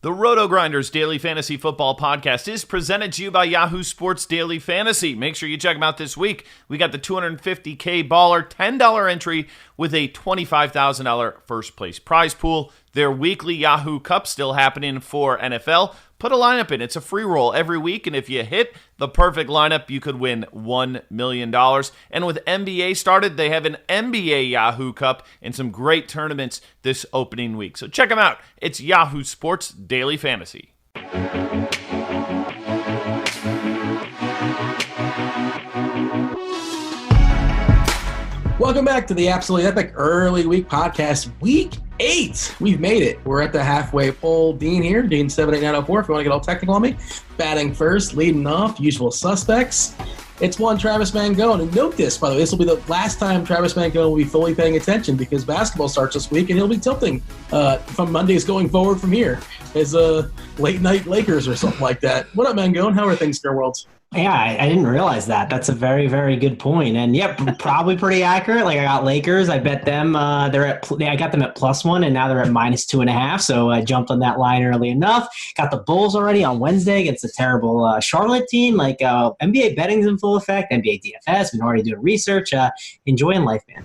The RotoGrinders Daily Fantasy Football Podcast is presented to you by Yahoo Sports Daily Fantasy. Make sure you check them out this week. We got the $250K baller $10 entry with a $25,000 first place prize pool. Their weekly Yahoo Cup still happening for NFL. Put a lineup in. It's a free roll every week, and if you hit the perfect lineup, you could win $1 million. And with NBA started, they have an NBA Yahoo Cup and some great tournaments this opening week. So check them out. It's Yahoo Sports Daily Fantasy. Welcome back to the Absolutely Epic Early Week Podcast, Week 8. We've made it. We're at the halfway pole. Dean here, Dean 78904, if you want to get all technical on me. Batting first, leading off, usual suspects. It's one Travis Mangone. And note this, by the way, this will be the last time Travis Mangone will be fully paying attention because basketball starts this week and he'll be tilting from Mondays going forward from here as late night Lakers or something like that. What up, Mangone? How are things in your world? Yeah, I didn't realize that. That's a very, very good point. And yeah, probably pretty accurate. Like I got Lakers. I bet them. I got them at +1, and now they're at -2.5. So I jumped on that line early enough. Got the Bulls already on Wednesday against a terrible Charlotte team. Like NBA betting's in full effect. NBA DFS. Been already doing research. Enjoying life, man.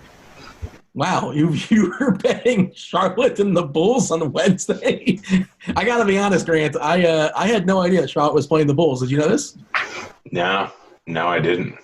Wow, you were betting Charlotte and the Bulls on Wednesday. I got to be honest, Grant. I had no idea Charlotte was playing the Bulls. Did you know this? No, I didn't.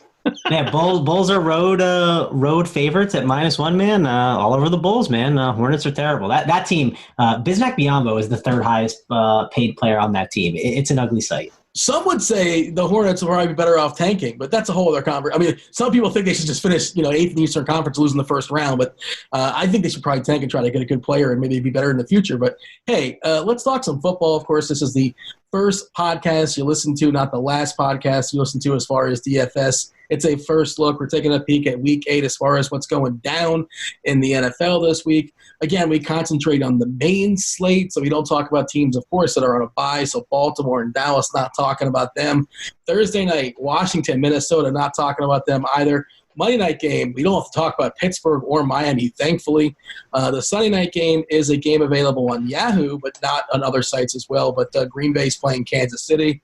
Yeah, Bulls are road favorites at -1, man. All over the Bulls, man. Hornets are terrible. That team, Bismack Biyombo is the third highest paid player on that team. It's an ugly sight. Some would say the Hornets will probably be better off tanking, but that's a whole other conference. I mean, some people think they should just finish, 8th in the Eastern Conference, losing the first round. But I think they should probably tank and try to get a good player and maybe be better in the future. But hey, let's talk some football. Of course, this is the first podcast you listen to, not the last podcast you listen to as far as DFS. It's a first look. We're taking a peek at Week 8 as far as what's going down in the NFL this week. Again, we concentrate on the main slate, so we don't talk about teams, of course, that are on a bye. So Baltimore and Dallas, not talking about them. Thursday night, Washington, Minnesota, not talking about them either. Monday night game, we don't have to talk about Pittsburgh or Miami, thankfully. The Sunday night game is a game available on Yahoo, but not on other sites as well. But Green Bay's playing Kansas City.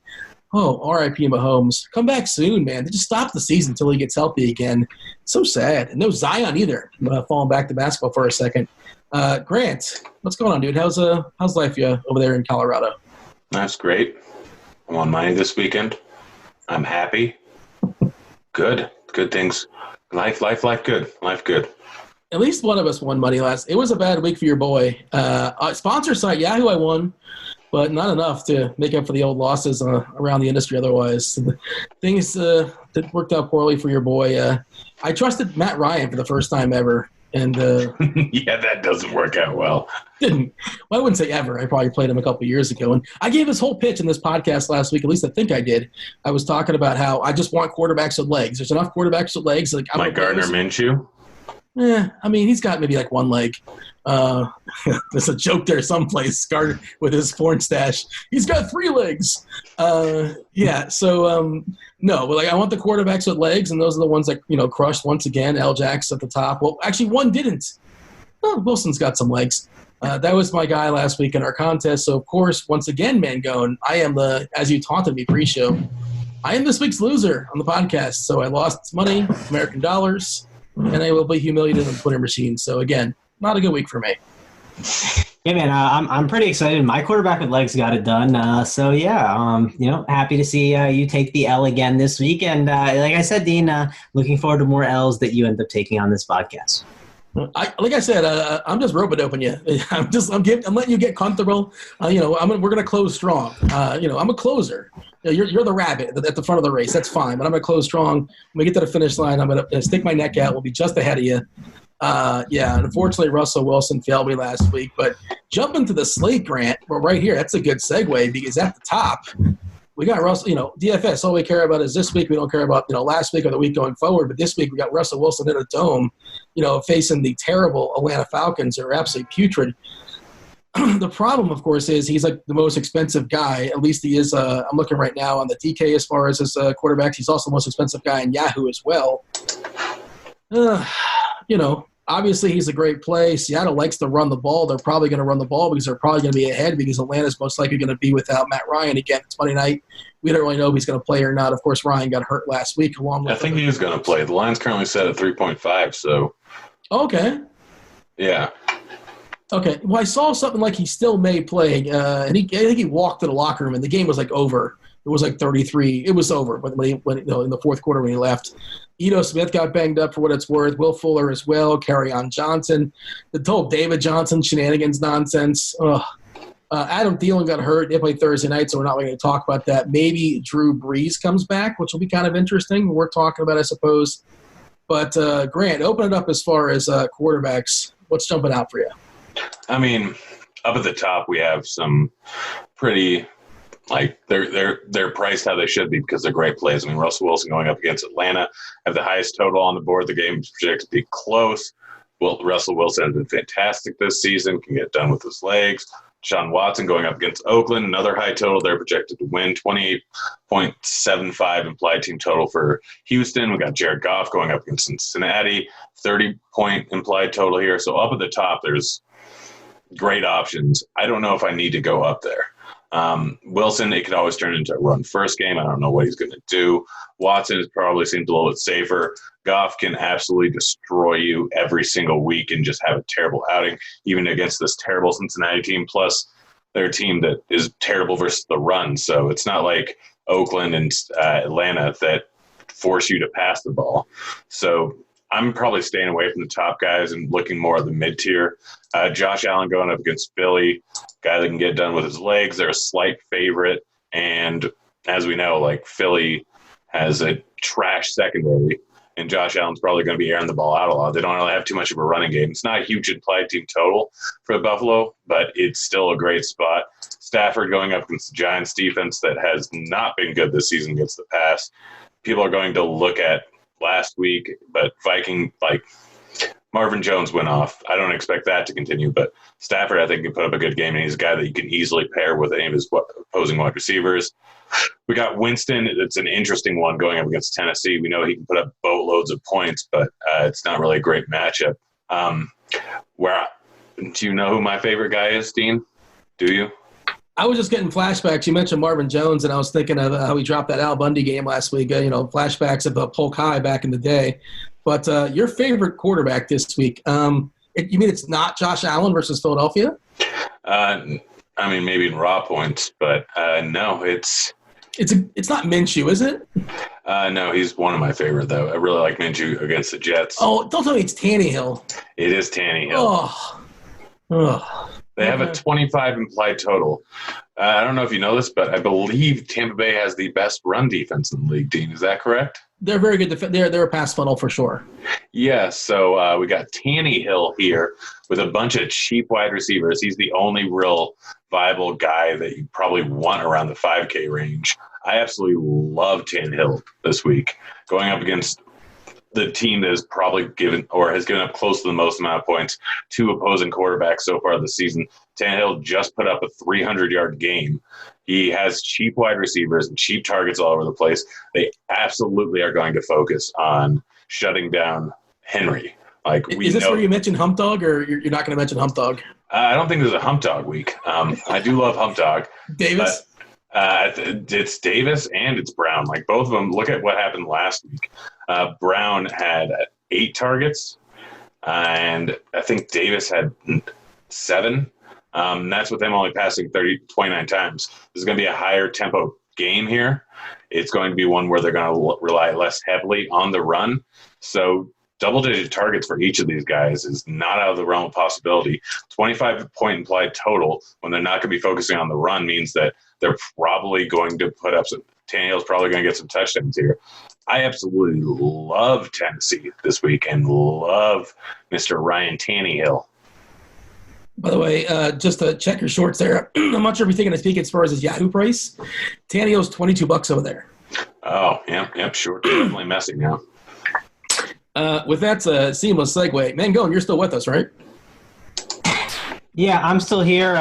Oh, R.I.P. Mahomes. Come back soon, man. They just stop the season until he gets healthy again. So sad. And no Zion either. Falling back to basketball for a second. Grant, what's going on, dude? How's life over there in Colorado? That's great. I'm on money this weekend. I'm happy. Good things. Life good. Life good. At least one of us won money last. It was a bad week for your boy. Sponsor site, Yahoo, I won, but not enough to make up for the old losses around the industry otherwise. Things that worked out poorly for your boy. I trusted Matt Ryan for the first time ever. And yeah, that doesn't work out well. Didn't. Well, I wouldn't say ever. I probably played him a couple of years ago. And I gave his whole pitch in this podcast last week. At least I think I did. I was talking about how I just want quarterbacks with legs. There's enough quarterbacks with legs. Like Gardner Minshew? Yeah, I mean, he's got maybe like one leg. There's a joke there someplace, Gardner with his porn stash. He's got 3 legs. Yeah, so no, but like I want the quarterbacks with legs, and those are the ones that crushed once again. L. Jack's at the top. Well, actually, one didn't. Oh, Wilson's got some legs. That was my guy last week in our contest. So of course, once again, Mangone, I am as you taunted me pre-show, I am this week's loser on the podcast. So I lost money, American dollars, and I will be humiliated on the Twitter machine. So again, not a good week for me. Yeah, man, I'm pretty excited. My quarterback with legs got it done. So yeah, happy to see you take the L again this week. And like I said, Dean, looking forward to more L's that you end up taking on this podcast. Like I said, I'm just rope-a-doping you. I'm letting you get comfortable. We're gonna close strong. I'm a closer. You're the rabbit at the front of the race. That's fine, but I'm gonna close strong. When we get to the finish line, I'm gonna stick my neck out. We'll be just ahead of you. Yeah, unfortunately, Russell Wilson failed me last week. But jumping to the slate, Grant, we're right here. That's a good segue because at the top, we got Russell, DFS. All we care about is this week. We don't care about, last week or the week going forward. But this week we got Russell Wilson in a dome, facing the terrible Atlanta Falcons who are absolutely putrid. The problem, of course, is he's like the most expensive guy. At least he is. I'm looking right now on the DK as far as his quarterbacks. He's also the most expensive guy in Yahoo as well. obviously he's a great play. Seattle likes to run the ball. They're probably going to run the ball because they're probably going to be ahead because Atlanta's most likely going to be without Matt Ryan again. It's Monday night. We don't really know if he's going to play or not. Of course, Ryan got hurt last week. I think he is going to play. The line's currently set at 3.5, so. Okay. Yeah. Okay. Well, I saw something like he still may play, and I think he walked to the locker room, and the game was like over. It was like 33. It was over when in the fourth quarter when he left. Ito Smith got banged up for what it's worth. Will Fuller as well. Kerryon Johnson. The whole David Johnson shenanigans nonsense. Ugh. Adam Thielen got hurt. They played Thursday night, so we're not going to talk about that. Maybe Drew Brees comes back, which will be kind of interesting. We're talking about, I suppose. But, Grant, open it up as far as quarterbacks. What's jumping out for you? I mean, up at the top, we have some pretty – like they're priced how they should be because they're great plays. I mean, Russell Wilson going up against Atlanta have the highest total on the board. The game is projected to be close. Well, Russell Wilson has been fantastic this season. Can get done with his legs. Deshaun Watson going up against Oakland, another high total. They're projected to win 28.75 implied team total for Houston. We got Jared Goff going up against Cincinnati, 30-point implied total here. So up at the top, there's great options. I don't know if I need to go up there. Wilson, it could always turn into a run-first game. I don't know what he's going to do. Watson probably seems a little bit safer. Goff can absolutely destroy you every single week and just have a terrible outing, even against this terrible Cincinnati team. Plus, they're a team that is terrible versus the run. So it's not like Oakland and Atlanta that force you to pass the ball. So I'm probably staying away from the top guys and looking more at the mid-tier. Josh Allen going up against Philly, guy that can get done with his legs. They're a slight favorite. And as we know, like Philly has a trash secondary, and Josh Allen's probably going to be airing the ball out a lot. They don't really have too much of a running game. It's not a huge implied team total for Buffalo, but it's still a great spot. Stafford going up against the Giants defense that has not been good this season against the pass. People are going to look at last week, but Marvin Jones went off. I don't expect that to continue, but Stafford, I think, can put up a good game, and he's a guy that you can easily pair with any of his opposing wide receivers. We got Winston. It's an interesting one going up against Tennessee. We know he can put up boatloads of points, but it's not really a great matchup. Do you know who my favorite guy is, Dean? Do you? I was just getting flashbacks. You mentioned Marvin Jones, and I was thinking of how he dropped that Al Bundy game last week. Flashbacks of Polk High back in the day. But your favorite quarterback this week, you mean it's not Josh Allen versus Philadelphia? I mean, maybe in raw points, but no, it's not Minshew, is it? No, he's one of my favorite, though. I really like Minshew against the Jets. Oh, don't tell me it's Tannehill. It is Tannehill. Oh. They have a 25 implied total. I don't know if you know this, but I believe Tampa Bay has the best run defense in the league, Dean. Is that correct? They're very good. They're a pass funnel for sure. Yeah, so we got Tannehill here with a bunch of cheap wide receivers. He's the only real viable guy that you probably want around the 5K range. I absolutely love Tannehill this week, going up against the team that has probably given up close to the most amount of points to opposing quarterbacks so far this season. Tannehill just put up a 300-yard game. He has cheap wide receivers and cheap targets all over the place. They absolutely are going to focus on shutting down Henry. Is this where you mentioned Hump Dog, or you're not going to mention Hump Dog? I don't think there's a Hump Dog week. I do love Hump Dog. Davis? It's Davis and it's Brown. Like both of them, look at what happened last week. Brown had 8 targets, and I think Davis had 7. That's with them only passing 29 times. This is going to be a higher tempo game here. It's going to be one where they're going to rely less heavily on the run. So double-digit targets for each of these guys is not out of the realm of possibility. 25-point implied total when they're not going to be focusing on the run means that they're probably going to put up some – Tannehill's probably going to get some touchdowns here. I absolutely love Tennessee this week and love Mr. Ryan Tannehill. By the way, just to check your shorts there, I'm not sure if you're thinking to speak as far as his Yahoo price. Tannehill's $22 over there. Oh, yeah, sure. Definitely messy now. With that seamless segue, Mangone, you're still with us, right? Yeah, I'm still here.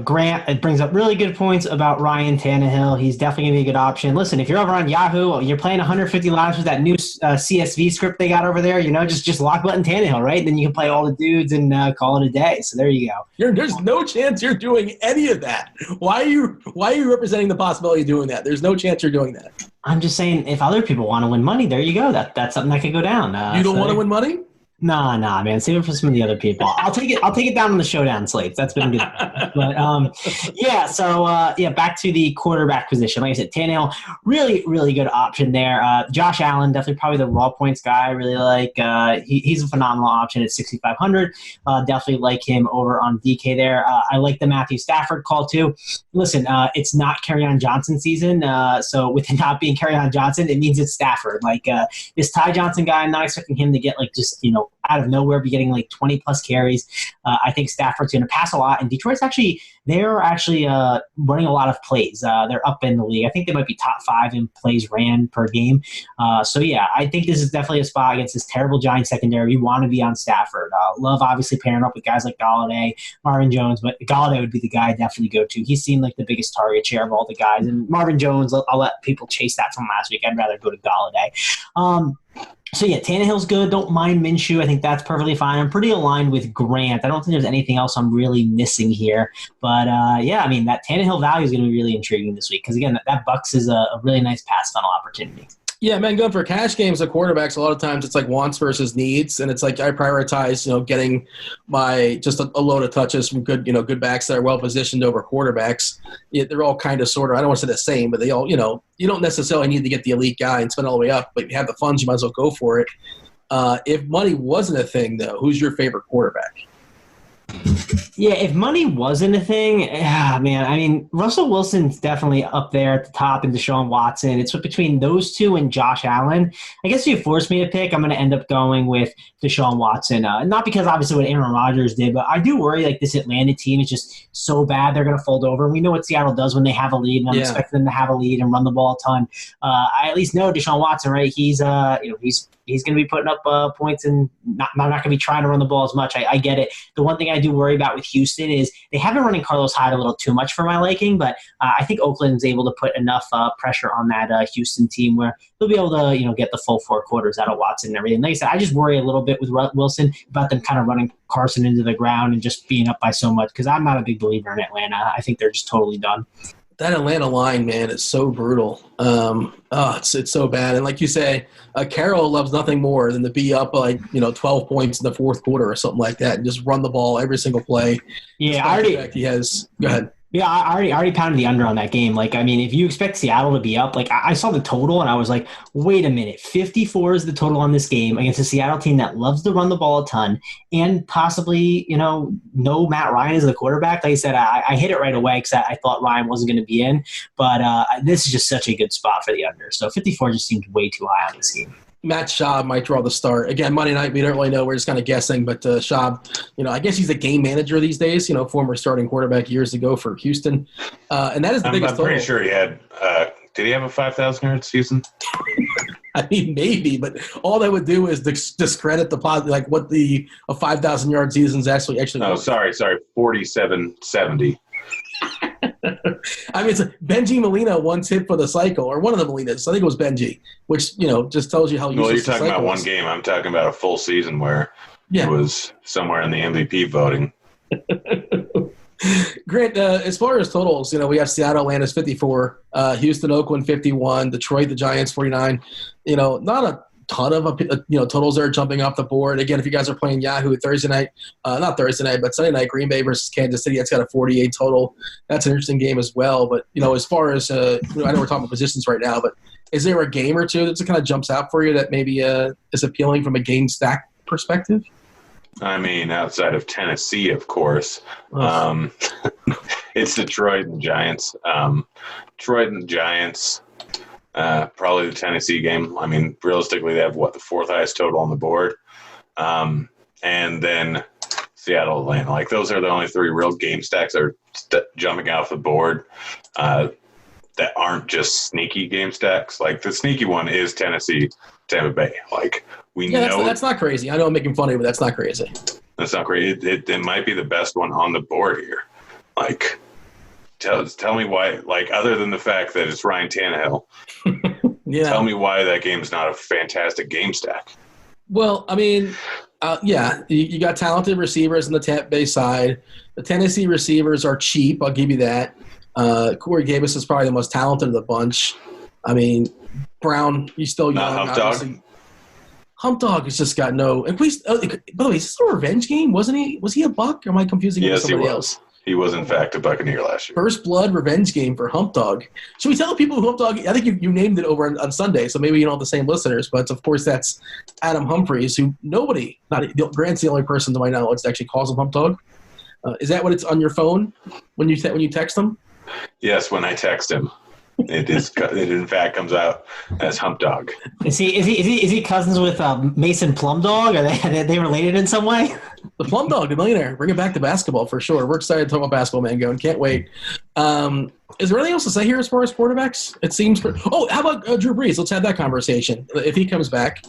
Grant, it brings up really good points about Ryan Tannehill. He's definitely going to be a good option. Listen, if you're over on Yahoo, you're playing 150 lives with that new CSV script they got over there, just lock button Tannehill, right? Then you can play all the dudes and call it a day. So there you go. There's no chance you're doing any of that. Why are you representing the possibility of doing that? There's no chance you're doing that. I'm just saying, if other people want to win money, there you go. That's something that could go down. You don't want to win money? Nah, man. Save it for some of the other people. I'll take it down on the showdown slates. That's been good. But back to the quarterback position. Like I said, Tannehill, really, really good option there. Josh Allen, definitely probably the raw points guy. I really like. He's a phenomenal option at 6,500. Definitely like him over on DK there. I like the Matthew Stafford call too. Listen, it's not Kerryon Johnson season, so with it not being Kerryon Johnson, it means it's Stafford. Like this Ty Johnson guy, I'm not expecting him to get out of nowhere be getting like 20 plus carries. I think Stafford's going to pass a lot, and Detroit's they're actually running a lot of plays. They're up in the league. I think they might be top 5 in plays ran per game. I think this is definitely a spot against this terrible Giants secondary. You want to be on Stafford. Love obviously pairing up with guys like Galladay, Marvin Jones, but Galladay would be the guy I definitely go to. He seemed like the biggest target share of all the guys, and Marvin Jones, I'll let people chase that from last week. I'd rather go to Galladay. Tannehill's good. Don't mind Minshew. I think that's perfectly fine. I'm pretty aligned with Grant. I don't think there's anything else I'm really missing here. But, that Tannehill value is going to be really intriguing this week because, again, that Bucks is a really nice pass funnel opportunity. Yeah, man, going for cash games of quarterbacks, a lot of times it's like wants versus needs, and it's like I prioritize, getting my just a load of touches from good backs that are well positioned over quarterbacks. They're all kind of sort of, I don't want to say the same, but they all, you don't necessarily need to get the elite guy and spend all the way up, but if you have the funds, you might as well go for it. If money wasn't a thing, though, who's your favorite quarterback? Yeah, if money wasn't a thing, Russell Wilson's definitely up there at the top, and Deshaun Watson. It's between those two and Josh Allen. I guess if you force me to pick, I'm going to end up going with Deshaun Watson. Not because obviously what Aaron Rodgers did, but I do worry like this Atlanta team is just so bad they're going to fold over. And we know what Seattle does when they have a lead, and I'm expecting them to have a lead and run the ball a ton. I at least know Deshaun Watson, right? He's going to be putting up points and not going to be trying to run the ball as much. I get it. The one thing I do worry about with Houston is they have been running Carlos Hyde a little too much for my liking, but I think Oakland's able to put enough pressure on that Houston team where they'll be able to get the full 4 quarters out of Watson and everything. Like I said, I just worry a little bit with Wilson about them kind of running Carson into the ground and just being up by so much because I'm not a big believer in Atlanta. I think they're just totally done. That Atlanta line, man, is so brutal. It's so bad. And like you say, Carroll loves nothing more than to be up 12 points in the fourth quarter or something like that and just run the ball every single play. Yeah, he has. Go ahead. Yeah, I already pounded the under on that game. If you expect Seattle to be up, I saw the total and I was like, wait a minute, 54 is the total on this game against a Seattle team that loves to run the ball a ton and possibly, no Matt Ryan is the quarterback. Like I said, I hit it right away because I thought Ryan wasn't going to be in, but this is just such a good spot for the under. So 54 just seems way too high on this game. Matt Schaub might draw the start. Again, Monday night, we don't really know. We're just kind of guessing. But Schaub, I guess he's the game manager these days, former starting quarterback years ago for Houston. And that is the biggest total. I'm pretty sure he had did he have a 5,000-yard season? I mean, maybe, but all that would do is discredit the what a 5,000-yard season is actually. Oh, sorry, 47-70. I mean, it's Benji Molina once hit for the cycle, or one of the Molinas. I think it was Benji, which just tells you how. Well, you're talking about one game. I'm talking about a full season where it was somewhere in the MVP voting. Grant, as far as totals, we have Seattle, Atlanta's 54, Houston, Oakland 51, Detroit, the Giants 49. Not a ton of totals that are jumping off the board. Again, if you guys are playing Yahoo Thursday night, not Thursday night, but Sunday night, Green Bay versus Kansas City, that's got a 48 total. That's an interesting game as well. But as far as I know we're talking about positions right now, but is there a game or two that kind of jumps out for you that maybe is appealing from a game stack perspective? I mean, outside of Tennessee, of course, it's Detroit and the Giants. Detroit and the Giants. Probably the Tennessee game. I mean, realistically, they have the 4th highest total on the board. And then Seattle, Atlanta. Those are the only 3 real game stacks that are jumping off the board that aren't just sneaky game stacks. The sneaky one is Tennessee, Tampa Bay. We know that's not crazy. I know I'm making fun of you, but that's not crazy. That's not great. It might be the best one on the board here. Like, tell me why, like, other than the fact that it's Ryan Tannehill, tell me why that game's not a fantastic game stack. Well, I mean, you got talented receivers on the Tampa Bay side. The Tennessee receivers are cheap. I'll give you that. Corey Davis is probably the most talented of the bunch. I mean, Brown, he's still young. Not Hump Dog? Hump Dog has just got no. And please, by the way, is this a revenge game? Wasn't he? Was he a Buck? Or am I confusing him with somebody else? He was, in fact, a Buccaneer last year. First blood revenge game for Hump Dog. Should we tell people who Hump Dog? I think you named it over on Sunday, so maybe you don't have the same listeners. But of course, that's Adam Humphries, who nobody, Grant's the only person to my knowledge that actually calls him Hump Dog. Is that what it's on your phone when you text him? Yes, when I text him. It in fact comes out as Hump Dog. Is he cousins with Mason Plum Dog? Are they related in some way? The Plum Dog, the millionaire. Bring it back to basketball for sure. We're excited to talk about basketball, Mangone. Can't wait. Is there anything else to say here as far as quarterbacks? It seems. How about Drew Brees? Let's have that conversation. If he comes back,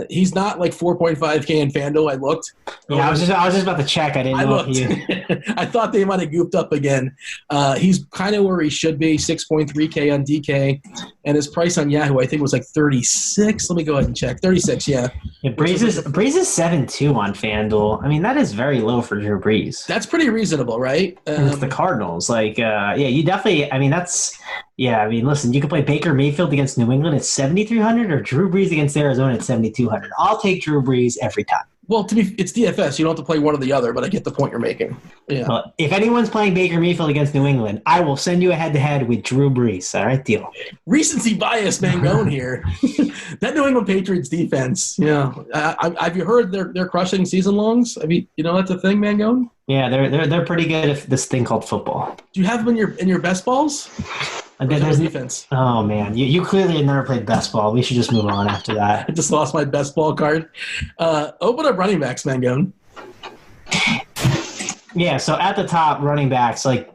he's not like 4.5K in FanDuel. I looked. Yeah, I was just about to check. I didn't know. I thought they might have goofed up again. He's kind of where he should be. 6.3K on DK, and his price on Yahoo I think was like 36. Let me go ahead and check. 36. Yeah. Brees is 7.2 on FanDuel. I mean, that is very low for Drew Brees. That's pretty reasonable, right? And it's the Cardinals. Like, you definitely. I mean, listen, you can play Baker Mayfield against New England at 7,300 or Drew Brees against Arizona at 7,200. I'll take Drew Brees every time. Well, it's DFS. You don't have to play one or the other, but I get the point you're making. Yeah. Well, if anyone's playing Baker Mayfield against New England, I will send you a head-to-head with Drew Brees. All right, deal. Recency bias, Mangone here. That New England Patriots defense. Yeah. Have you heard they're crushing season longs? I mean, that's a thing, Mangone. Yeah, they're pretty good at this thing called football. Do you have them in your best balls? There's defense. Oh man, you clearly have never played best ball. We should just move on after that. I just lost my best ball card. Open up running backs, Mangone. Yeah, so at the top, running backs, like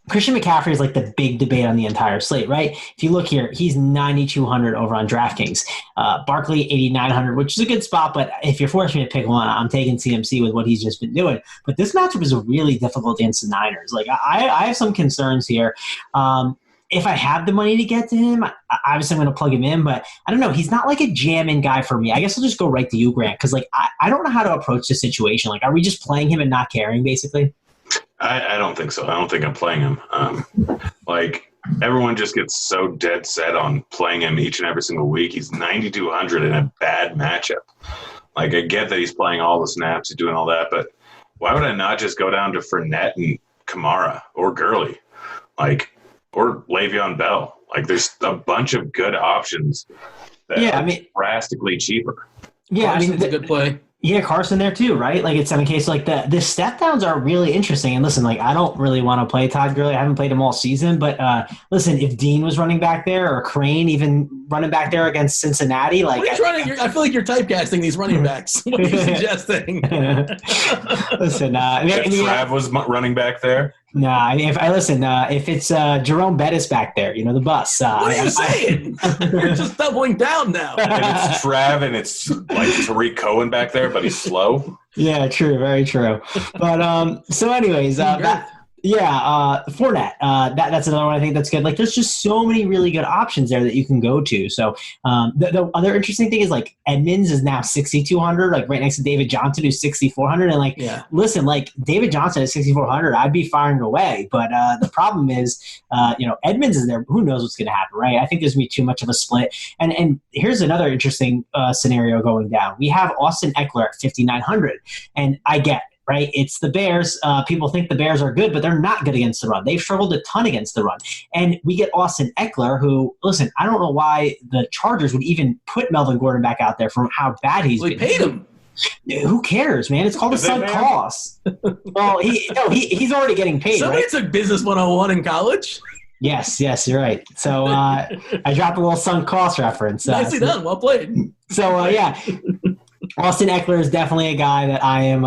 Christian McCaffrey is like the big debate on the entire slate, right? If you look here, he's 9,200 over on DraftKings. Barkley 8,900, which is a good spot, but if you're forcing me to pick one, I'm taking CMC with what he's just been doing. But this matchup is really difficult against the Niners. Like I have some concerns here. If I have the money to get to him, obviously I'm going to plug him in, but I don't know. He's not like a jam-in guy for me. I guess I'll just go right to you, Grant, because like I don't know how to approach this situation. Like, are we just playing him and not caring, basically? I don't think so. I don't think I'm playing him. Like, everyone just gets so dead set on playing him each and every single week. He's 9,200 in a bad matchup. Like, I get that he's playing all the snaps, he's doing all that, but why would I not just go down to Fournette and Kamara or Gurley? Like, or Le'Veon Bell. Like, there's a bunch of good options that are drastically cheaper. Yeah, Carson's a good play. Yeah, Carson there too, right? Like, it's 7K. So, like, the step downs are really interesting. And listen, like, I don't really want to play Todd Gurley. I haven't played him all season. But listen, if Dean was running back there or Crane even running back there against Cincinnati, like, I feel like you're typecasting these running backs. What are you suggesting? Listen, Trav was running back there. Nah, if it's Jerome Bettis back there, the bus. What are you saying? You're just doubling down now. If it's Trav and it's like Tariq Cohen back there, but he's slow. Yeah, true, very true. But so, anyways, Fournette. That's another one I think that's good. Like, there's just so many really good options there that you can go to. So the other interesting thing is, like, Edmonds is now 6,200, like right next to David Johnson, who's 6,400. And listen, like, David Johnson at 6,400, I'd be firing away. But the problem is, Edmonds is there. Who knows what's going to happen, right? I think there's going to be too much of a split. And here's another interesting scenario going down. We have Austin Eckler at 5,900, and I get. Right, it's the Bears. People think the Bears are good, but they're not good against the run. They've struggled a ton against the run. And we get Austin Eckler, who, listen, I don't know why the Chargers would even put Melvin Gordon back out there from how bad he's been. They paid him. Who cares, man? It's called a sunk cost. Well, he's already getting paid. Somebody took Business 101 in college. Yes, you're right. So I dropped a little sunk cost reference. Nicely done. Well played. So, Austin Eckler is definitely a guy that I'm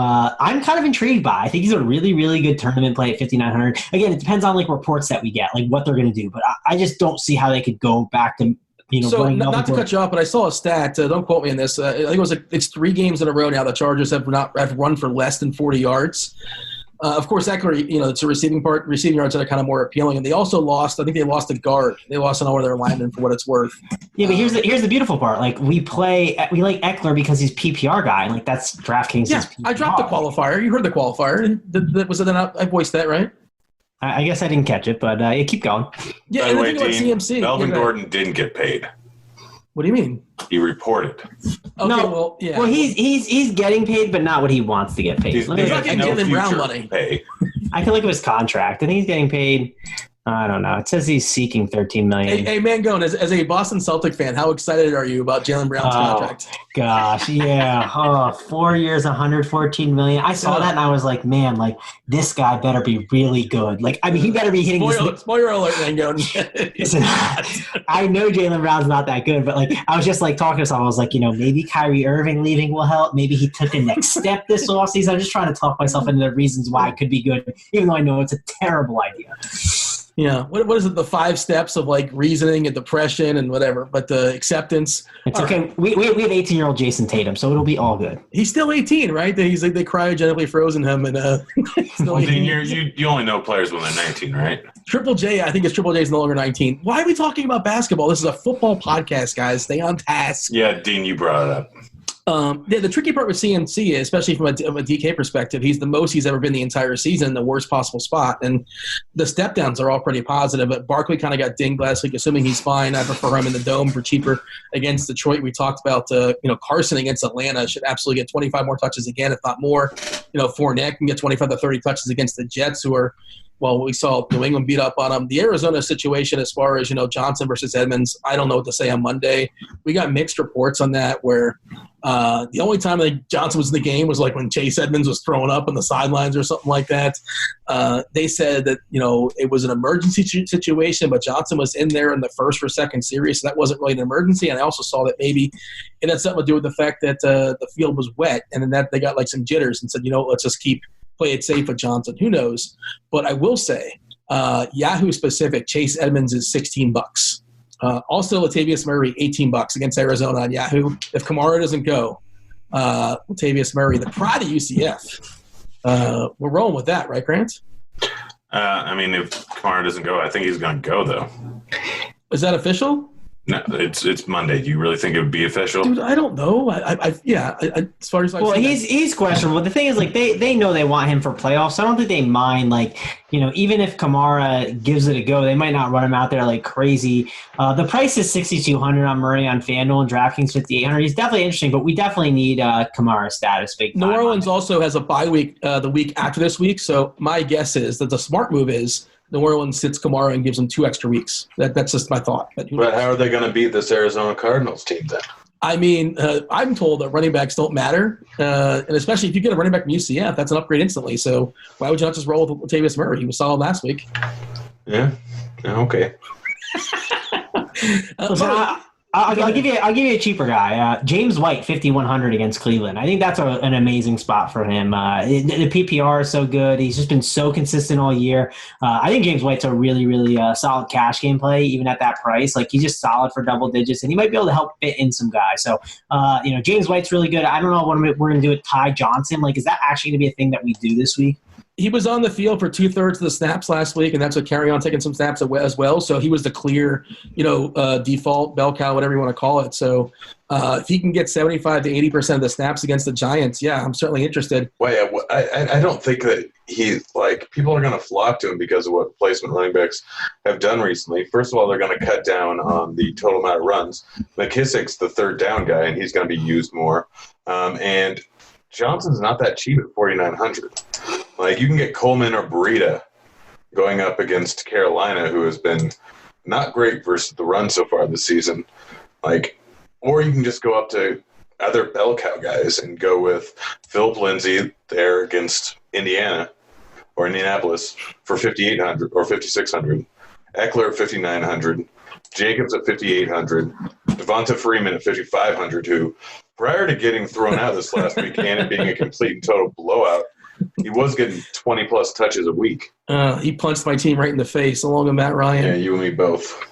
kind of intrigued by. I think he's a really, really good tournament play at 5,900. Again, it depends on like reports that we get, like what they're going to do. But I just don't see how they could go back to So not to cut you off, but I saw a stat. Don't quote me on this. I think it's 3 games in a row now. The Chargers have run for less than 40 yards. Of course, Eckler, it's a receiving yards that are kind of more appealing. And they also lost. I think they lost a guard. They lost an all of their linemen for what it's worth. Yeah, but here's the beautiful part. Like we like Eckler because he's PPR guy. Like that's DraftKings. Yeah, I dropped the qualifier. You heard the qualifier. Was it enough? I voiced that right. I guess I didn't catch it, but keep going. Yeah, by and the way, the thing Dean, about CMC. Melvin Gordon didn't get paid. What do you mean? He reported. Okay, no, well, yeah. Well, he's getting paid, but not what he wants to get paid. He's not getting Jalen Brown money. Pay. I can look at his contract, and he's getting paid. I don't know. It says he's seeking $13 million. Hey, Mangone, as a Boston Celtic fan, how excited are you about Jalen Brown's contract? Gosh, yeah. 4 years, $114 million. I saw that and I was like, man, like this guy better be really good. Like, I mean, he better be hitting this. Spoiler alert, Mangone. I know Jalen Brown's not that good, but like I was just like talking to myself. I was like, maybe Kyrie Irving leaving will help. Maybe he took a next step this offseason. I'm just trying to talk myself into the reasons why it could be good, even though I know it's a terrible idea. Yeah, what is it? The 5 steps of like reasoning and depression and whatever, but the acceptance. It's all okay. Right. We have 18-year-old Jason Tatum, so it'll be all good. He's still 18, right? He's like they cryogenically frozen him, and well, Dean, you only know players when they're 19, right? Triple J, I think Triple J is no longer 19. Why are we talking about basketball? This is a football podcast, guys. Stay on task. Yeah, Dean, you brought it up. The tricky part with CMC, especially from a DK perspective, he's the most he's ever been the entire season in the worst possible spot. And the step downs are all pretty positive. But Barkley kind of got dinged last week, assuming he's fine. I prefer him in the dome for cheaper against Detroit. We talked about, Carson against Atlanta should absolutely get 25 more touches again, if not more. Fournette can get 25 to 30 touches against the Jets, who are, well, we saw New England beat up on them. The Arizona situation, as far as, Johnson versus Edmonds, I don't know what to say on Monday. We got mixed reports on that where the only time that Johnson was in the game was like when Chase Edmonds was thrown up on the sidelines or something like that. They said that, it was an emergency situation, but Johnson was in there in the first or second series, so that wasn't really an emergency. And I also saw that maybe it had something to do with the fact that the field was wet and then that they got like some jitters and said, let's just play it safe with Johnson. Who knows? But I will say, Yahoo specific, Chase Edmonds is $16. Also, Latavius Murray, $18 against Arizona on Yahoo. If Kamara doesn't go, Latavius Murray, the pride of UCF. We're rolling with that, right, Grant? If Kamara doesn't go, I think he's going to go, though. Is that official? No, it's Monday. Do you really think it would be official? Dude, I don't know. As far as he's questionable. The thing is, like they know they want him for playoffs. So I don't think they mind. Like even if Kamara gives it a go, they might not run him out there like crazy. The price is $6,200 on Murray on FanDuel and DraftKings $5,800. He's definitely interesting, but we definitely need Kamara status. New Orleans also has a bye week the week after this week. So my guess is that the smart move is New Orleans sits Kamara and gives him 2 extra weeks. That's just my thought. But how are they going to beat this Arizona Cardinals team then? I mean, I'm told that running backs don't matter, and especially if you get a running back from UCF, that's an upgrade instantly. So why would you not just roll with Latavius Murray? He was solid last week. Yeah. Okay. I'll give you a cheaper guy. James White, 5,100 against Cleveland. I think that's an amazing spot for him. The PPR is so good. He's just been so consistent all year. I think James White's a really, really solid cash game play, even at that price. Like he's just solid for double digits, and he might be able to help fit in some guys. So, James White's really good. I don't know what we're going to do with Ty Johnson. Like, is that actually going to be a thing that we do this week? He was on the field for 2/3 of the snaps last week, and that's what carry on taking some snaps as well. So he was the clear, default bell cow, whatever you want to call it. So if he can get 75 to 80% of the snaps against the Giants, yeah, I'm certainly interested. Well, I don't think that people are going to flock to him because of what placement running backs have done recently. First of all, they're going to cut down on the total amount of runs. McKissick's the third down guy, and he's going to be used more. And Johnson's not that cheap at $4,900. Like, you can get Coleman or Breida going up against Carolina, who has been not great versus the run so far this season. Or you can just go up to other bell cow guys and go with Philip Lindsay there against Indiana or Indianapolis for $5,800 or $5,600. Eckler at $5,900. Jacobs at $5,800. Devonta Freeman at $5,500, who prior to getting thrown out this last week and it being a complete and total blowout, he was getting 20-plus touches a week. He punched my team right in the face, along with Matt Ryan. Yeah, you and me both.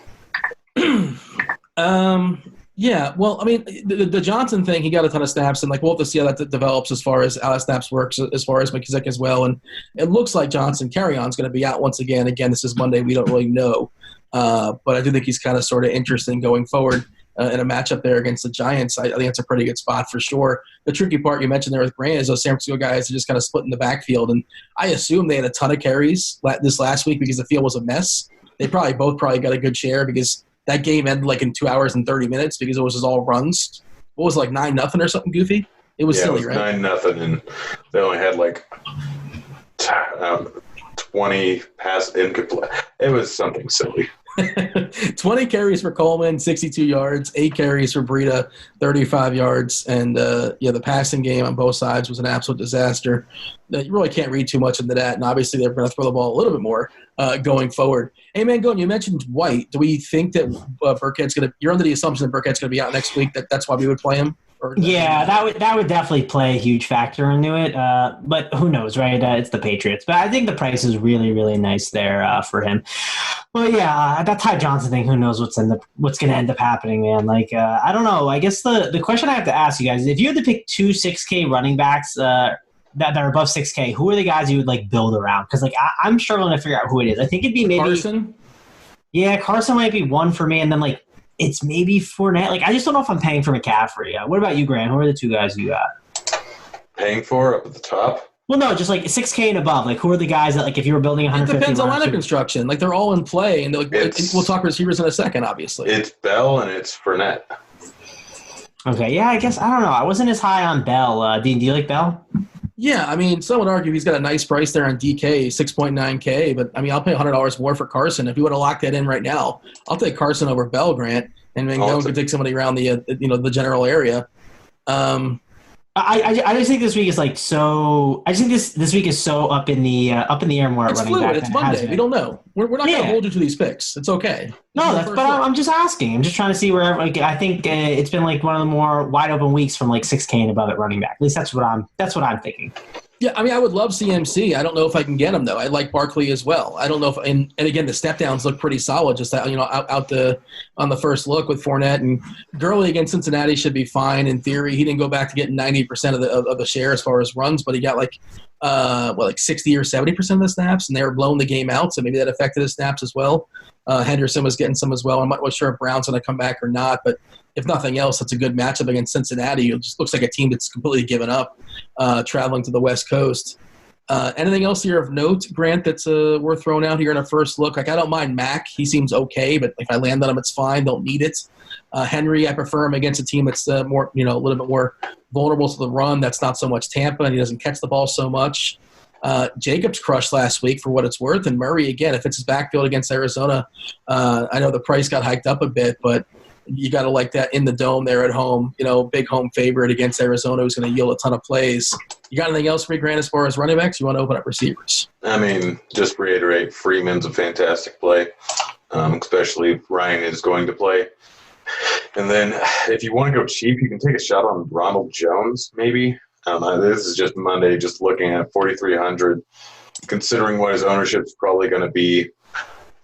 Yeah, well, I mean, the Johnson thing, he got a ton of snaps, and like we'll have to see how that develops as far as how snaps works, as far as McKissick as well. And it looks like Johnson carry-on's going to be out once again. Again, this is Monday; we don't really know, but I do think he's kind of sort of interesting going forward in a matchup there against the Giants. I think it's a pretty good spot for sure. The tricky part you mentioned there with Grant is those San Francisco guys are just kind of split in the backfield, and I assume they had a ton of carries this last week because the field was a mess. They both got a good share because that game ended like in 2 hours and 30 minutes because it was just all runs. What was it, like 9-0 or something goofy? It was silly, right? 9-0, and they only had like 20 pass incomplete. It was something silly. 20 carries for Coleman, 62 yards, 8 carries for Breida, 35 yards. And, the passing game on both sides was an absolute disaster. You really can't read too much into that, and obviously they're going to throw the ball a little bit more going forward. Hey, Mangone, you mentioned White. Do we think that Burkhead's going to – you're under the assumption that Burkhead's going to be out next week, that's why we would play him? Yeah, that would definitely play a huge factor into it. But who knows, right? It's the Patriots. But I think the price is really, really nice there for him. Well, yeah, that Ty Johnson thing, who knows what's going to end up happening, man. Like, I don't know. I guess the question I have to ask you guys is if you had to pick 2 6K running backs that are above 6K, who are the guys you would like build around? Because like I'm struggling to figure out who it is. I think it'd be maybe Carson. Yeah, Carson might be one for me, and then like it's maybe Fournette. Like I just don't know if I'm paying for McCaffrey. What about you, Grant? Who are the 2 guys you got? Paying for up at the top? Well, no, just like 6K and above. Like who are the guys that like if you were building 150? It depends on lineup construction. Like they're all in play, and we'll talk receivers in a second. Obviously, it's Bell and it's Fournette. Okay, yeah, I guess I don't know. I wasn't as high on Bell. Do you like Bell? Yeah, I mean, some would argue he's got a nice price there on DK, 6.9K, but I mean, I'll pay $100 more for Carson. If you want to lock that in right now, I'll take Carson over Bell, Grant, and Mangone could take somebody around the general area. I just think this week is like so. I just think this week is so up in the air more at running back. It's Monday. We don't know. We're not going to hold you to these picks. It's okay. No, I'm just asking. I'm just trying to see where. Like, I think it's been like one of the more wide open weeks from like 6K and above at running back. At least that's what I'm thinking. Yeah, I mean, I would love CMC. I don't know if I can get him though. I like Barkley as well. I don't know if, and again, the step downs look pretty solid. Just on the first look with Fournette and Gurley against Cincinnati should be fine in theory. He didn't go back to getting 90% of the share as far as runs, but he got like 60 or 70% of the snaps, and they were blowing the game out. So maybe that affected his snaps as well. Henderson was getting some as well. I'm not sure if Brown's going to come back or not, but if nothing else, it's a good matchup against Cincinnati. It just looks like a team that's completely given up traveling to the West Coast. Anything else here of note, Grant, that's worth throwing out here in a first look? Like, I don't mind Mack. He seems okay, but if I land on him, it's fine. Don't need it. Henry, I prefer him against a team that's more, a little bit more vulnerable to the run. That's not so much Tampa, and he doesn't catch the ball so much. Jacobs crushed last week for what it's worth, and Murray, again, if it's his backfield against Arizona, I know the price got hiked up a bit, but you got to like that in the dome there at home, big home favorite against Arizona who's going to yield a ton of plays. You got anything else for me, Grant, as far as running backs? You want to open up receivers? I mean, just reiterate, Freeman's a fantastic play, especially if Ryan is going to play. And then if you want to go cheap, you can take a shot on Ronald Jones, maybe. This is just Monday, just looking at 4,300, considering what his ownership is probably going to be.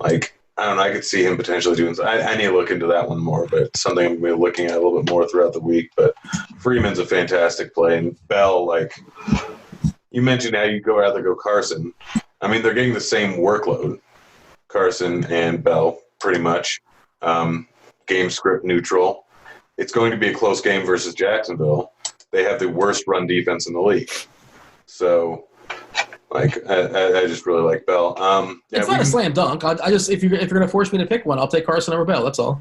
Like, I don't know, I could see him potentially doing – I need to look into that one more, but it's something I'm going to be looking at a little bit more throughout the week. But Freeman's a fantastic play. And Bell, like you mentioned how you'd rather go Carson. I mean, they're getting the same workload, Carson and Bell, pretty much. Game script neutral. It's going to be a close game versus Jacksonville. They have the worst run defense in the league. So – I just really like Bell. It's not a slam dunk. I just if you're going to force me to pick one, I'll take Carson over Bell. That's all.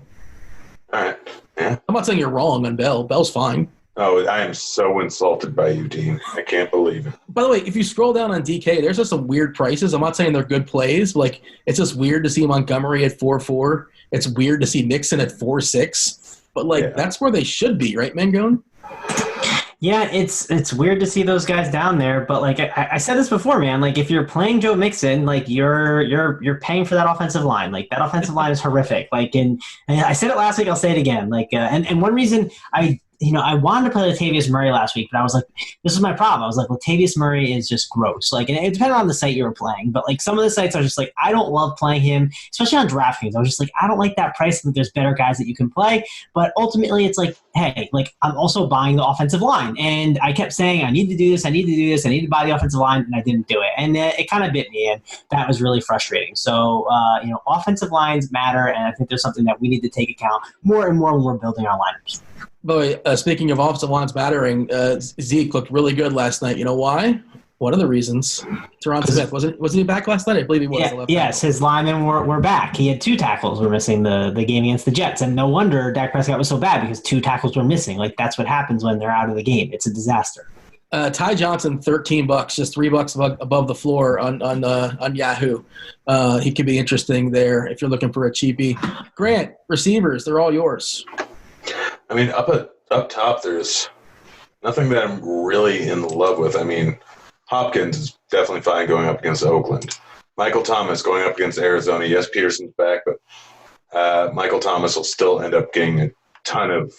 All right. Yeah. I'm not saying you're wrong on Bell. Bell's fine. Oh, I am so insulted by you, Dean. I can't believe it. By the way, if you scroll down on DK, there's just some weird prices. I'm not saying they're good plays. But like, it's just weird to see Montgomery at 4.4. It's weird to see Mixon at 4.6. But that's where they should be, right, Mangone? Yeah, it's weird to see those guys down there, but like I said this before, man. Like if you're playing Joe Mixon, like you're paying for that offensive line. Like that offensive line is horrific. Like and I said it last week, I'll say it again. Like and one reason I I wanted to play Latavius Murray last week, but I was like, this is my problem. I was like, Latavius Murray is just gross. Like, and it depended on the site you were playing, but like some of the sites I was just like, I don't love playing him, especially on DraftKings. I was just like, I don't like that price. I think there's better guys that you can play. But ultimately, it's like, hey, like I'm also buying the offensive line, and I kept saying, I need to do this, I need to do this, I need to buy the offensive line, and I didn't do it, and it kind of bit me, and that was really frustrating. So, offensive lines matter, and I think there's something that we need to take account more and more when we're building our lineups. By the way, speaking of offensive lines mattering, Zeke looked really good last night. You know why? One of the reasons. Teron Smith, wasn't he back last night? I believe he was. Yeah, yes, his linemen were back. He had 2 tackles were missing the game against the Jets, and no wonder Dak Prescott was so bad because 2 tackles were missing. Like, that's what happens when they're out of the game. It's a disaster. Ty Johnson, $13, just $3 above the floor on Yahoo. He could be interesting there if you're looking for a cheapie. Grant, receivers, they're all yours. I mean, up top, there's nothing that I'm really in love with. I mean, Hopkins is definitely fine going up against Oakland. Michael Thomas going up against Arizona. Yes, Peterson's back, but Michael Thomas will still end up getting a ton of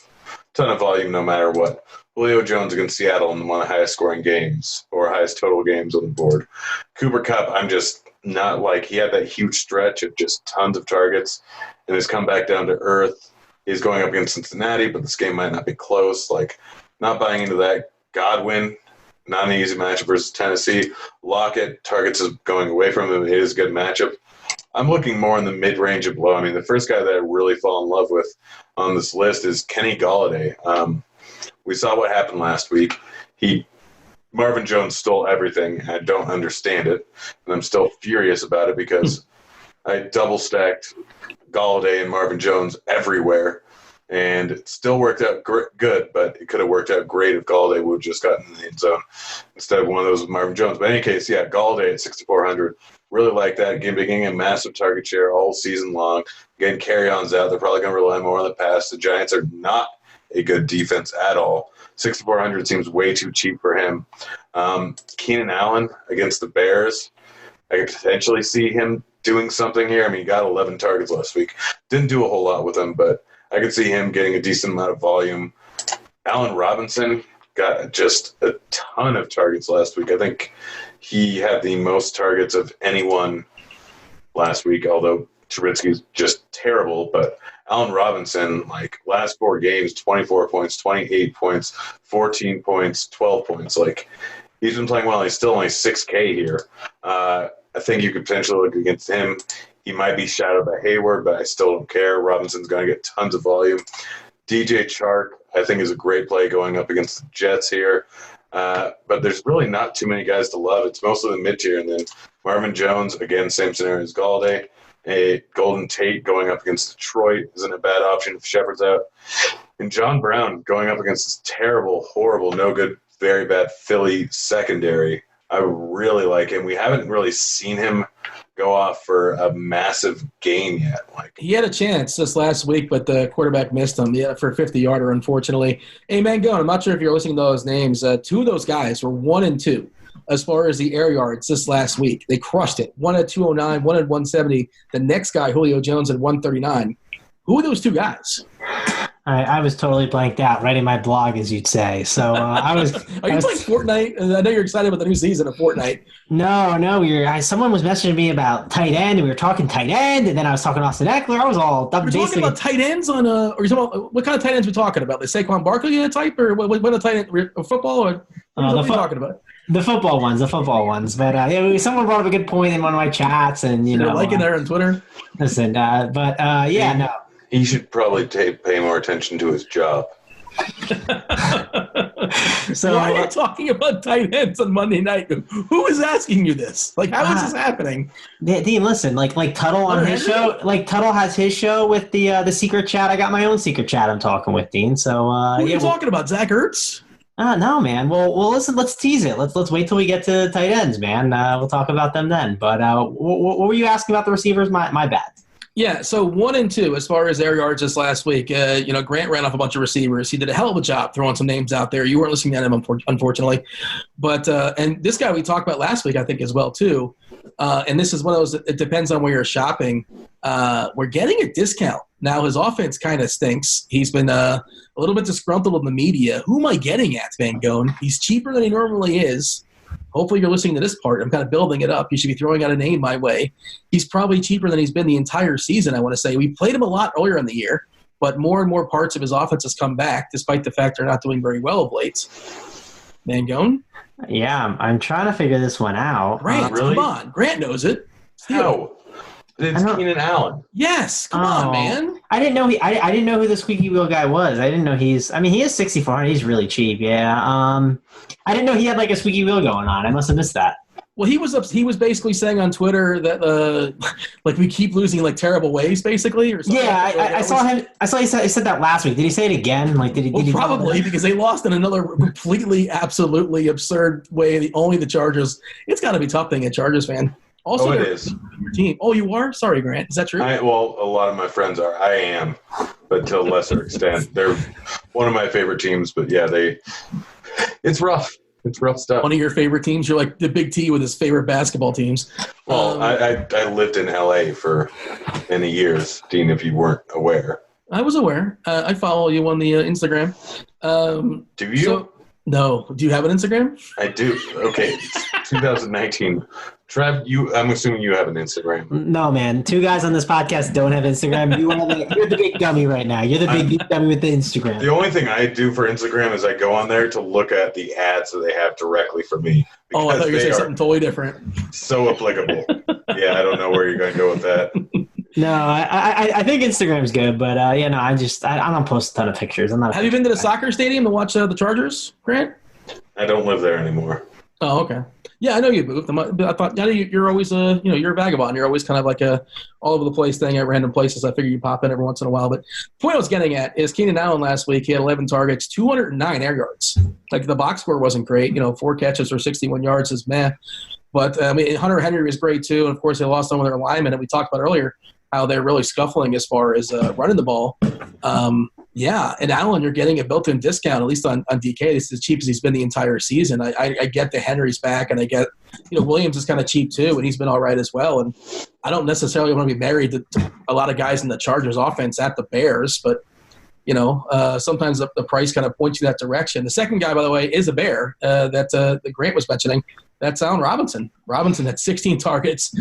volume no matter what. Julio Jones against Seattle in one of the highest scoring games or highest total games on the board. Cooper Kupp, I'm just not like, he had that huge stretch of just tons of targets and has come back down to earth. He's going up against Cincinnati, but this game might not be close. Like, not buying into that. Godwin, not an easy matchup versus Tennessee. Lockett, targets is going away from him. It is a good matchup. I'm looking more in the mid-range of below. I mean, the first guy that I really fall in love with on this list is Kenny Golladay. We saw what happened last week. Marvin Jones stole everything. I don't understand it, and I'm still furious about it because I double-stacked Golladay and Marvin Jones everywhere, and it still worked out good, but it could have worked out great if Golladay would have just gotten in the end zone instead of one of those with Marvin Jones. But in any case, yeah, Golladay at 6,400. Really like that. Getting a massive target share all season long. Getting carry-ons out. They're probably going to rely more on the pass. The Giants are not a good defense at all. 6,400 seems way too cheap for him. Keenan Allen against the Bears. I could potentially see him doing something here. I mean, he got 11 targets last week. Didn't do a whole lot with them, but I could see him getting a decent amount of volume. Allen Robinson got just a ton of targets last week. I think he had the most targets of anyone last week, although Trubisky's just terrible. But Allen Robinson, like, last 4 games, 24 points, 28 points, 14 points, 12 points. Like, he's been playing well. He's still only 6K here. I think you could potentially look against him. He might be shadowed by Hayward, but I still don't care. Robinson's going to get tons of volume. DJ Chark, I think, is a great play going up against the Jets here. But there's really not too many guys to love. It's mostly the mid-tier. And then Marvin Jones, again, same scenario as Golladay. A Golden Tate going up against Detroit isn't a bad option if Shepard's out. And John Brown going up against this terrible, horrible, no good, very bad Philly secondary. I really like him. We haven't really seen him go off for a massive game yet. Like, he had a chance this last week, but the quarterback missed him. Yeah, for a 50-yarder, unfortunately. Hey, Mangone, I'm not sure if you're listening to those names. 2 of those guys were 1 and 2 as far as the air yards this last week. They crushed it. 1 at 209, 1 at 170. The next guy, Julio Jones, at 139. Who are those 2 guys? I was totally blanked out writing my blog, as you'd say. So I was. Are you playing Fortnite? I know you're excited about the new season of Fortnite. No. Someone was messaging me about tight end, and we were talking tight end, and then I was talking Austin Eckler. I was all. We're talking about tight ends on or you talking about, what kind of tight ends are we talking about? The Saquon Barkley type, or what a tight end? Football, or what are you talking about? The football ones. But someone brought up a good point in one of my chats, and You're liking there on Twitter. Listen, no. He should probably pay more attention to his job. So why are you talking about tight ends on Monday night? Who is asking you this? Like, how is this happening? Dean, listen, like Tuttle on his show, like Tuttle has his show with the secret chat. I got my own secret chat I'm talking with, Dean. So who are you talking about? Zach Ertz? No, man. Well, listen. Let's tease it. Let's wait till we get to tight ends, man. We'll talk about them then. But what were you asking about the receivers? My bad. Yeah, so 1 and 2 as far as air yards this last week. Grant ran off a bunch of receivers. He did a hell of a job throwing some names out there. You weren't listening to him, unfortunately. But and this guy we talked about last week, I think, as well, too. And this is one of those, it depends on where you're shopping. We're getting a discount Now his offense kind of stinks. He's been a little bit disgruntled in the media. Who am I getting at, Mangone? He's cheaper than he normally is. Hopefully you're listening to this part. I'm kind of building it up. You should be throwing out a name my way. He's probably cheaper than he's been the entire season, I want to say. We played him a lot earlier in the year, but more and more parts of his offense has come back, despite the fact they're not doing very well of late. Mangone? Yeah, I'm trying to figure this one out. Grant, really? come on. Grant knows it. How? It's Keenan Allen. Yes, come on, man. I didn't know I didn't know who the squeaky wheel guy was. I didn't know he is 6,400. He's really cheap. Yeah. I didn't know he had like a squeaky wheel going on. I must have missed that. Well, he was basically saying on Twitter that like we keep losing like terrible ways, basically, or something. Yeah, I saw him. I saw he said that last week. Did he say it again? Like, did he? Well, probably because they lost in another completely, absolutely absurd way. Only the Chargers. It's got to be tough being a Chargers fan. Also, it is. Your team. Oh, you are? Sorry, Grant. Is that true? Well, a lot of my friends are. I am, but to a lesser extent. They're one of my favorite teams, but yeah, it's rough. It's rough stuff. One of your favorite teams? You're like the Big T with his favorite basketball teams. Well, I lived in LA for many years, Dean, if you weren't aware. I was aware. I follow you on the Instagram. Do you? No. Do you have an Instagram? I do. Okay. It's 2019. Trev, I'm assuming you have an Instagram. No, man. Two guys on this podcast don't have Instagram. You're the big dummy right now. You're the big dummy with the Instagram. The only thing I do for Instagram is I go on there to look at the ads that they have directly for me. Oh, I thought you were going to say something totally different. So applicable. Yeah, I don't know where you're going to go with that. No, I think Instagram's good, but I don't post a ton of pictures. I'm not. Have you been to the soccer stadium to watch the Chargers, Grant? I don't live there anymore. Oh, okay. Yeah, I know you moved. I thought you're always you're a vagabond. You're always kind of like a all over the place thing at random places. I figure you pop in every once in a while. But the point I was getting at is Keenan Allen last week. He had 11 targets, 209 air yards. Like the box score wasn't great. 4 catches for 61 yards is meh. But Hunter Henry was great too. And of course, they lost some of their linemen, and we talked about earlier how they're really scuffling as far as running the ball. Yeah, and Allen, you're getting a built-in discount, at least on DK. It's as cheap as he's been the entire season. I get the Henry's back, and I get, Williams is kind of cheap too, and he's been all right as well. And I don't necessarily want to be married to a lot of guys in the Chargers offense at the Bears, but, sometimes the price kind of points you that direction. The second guy, by the way, is a Bear that Grant was mentioning. That's Allen Robinson. Robinson had 16 targets,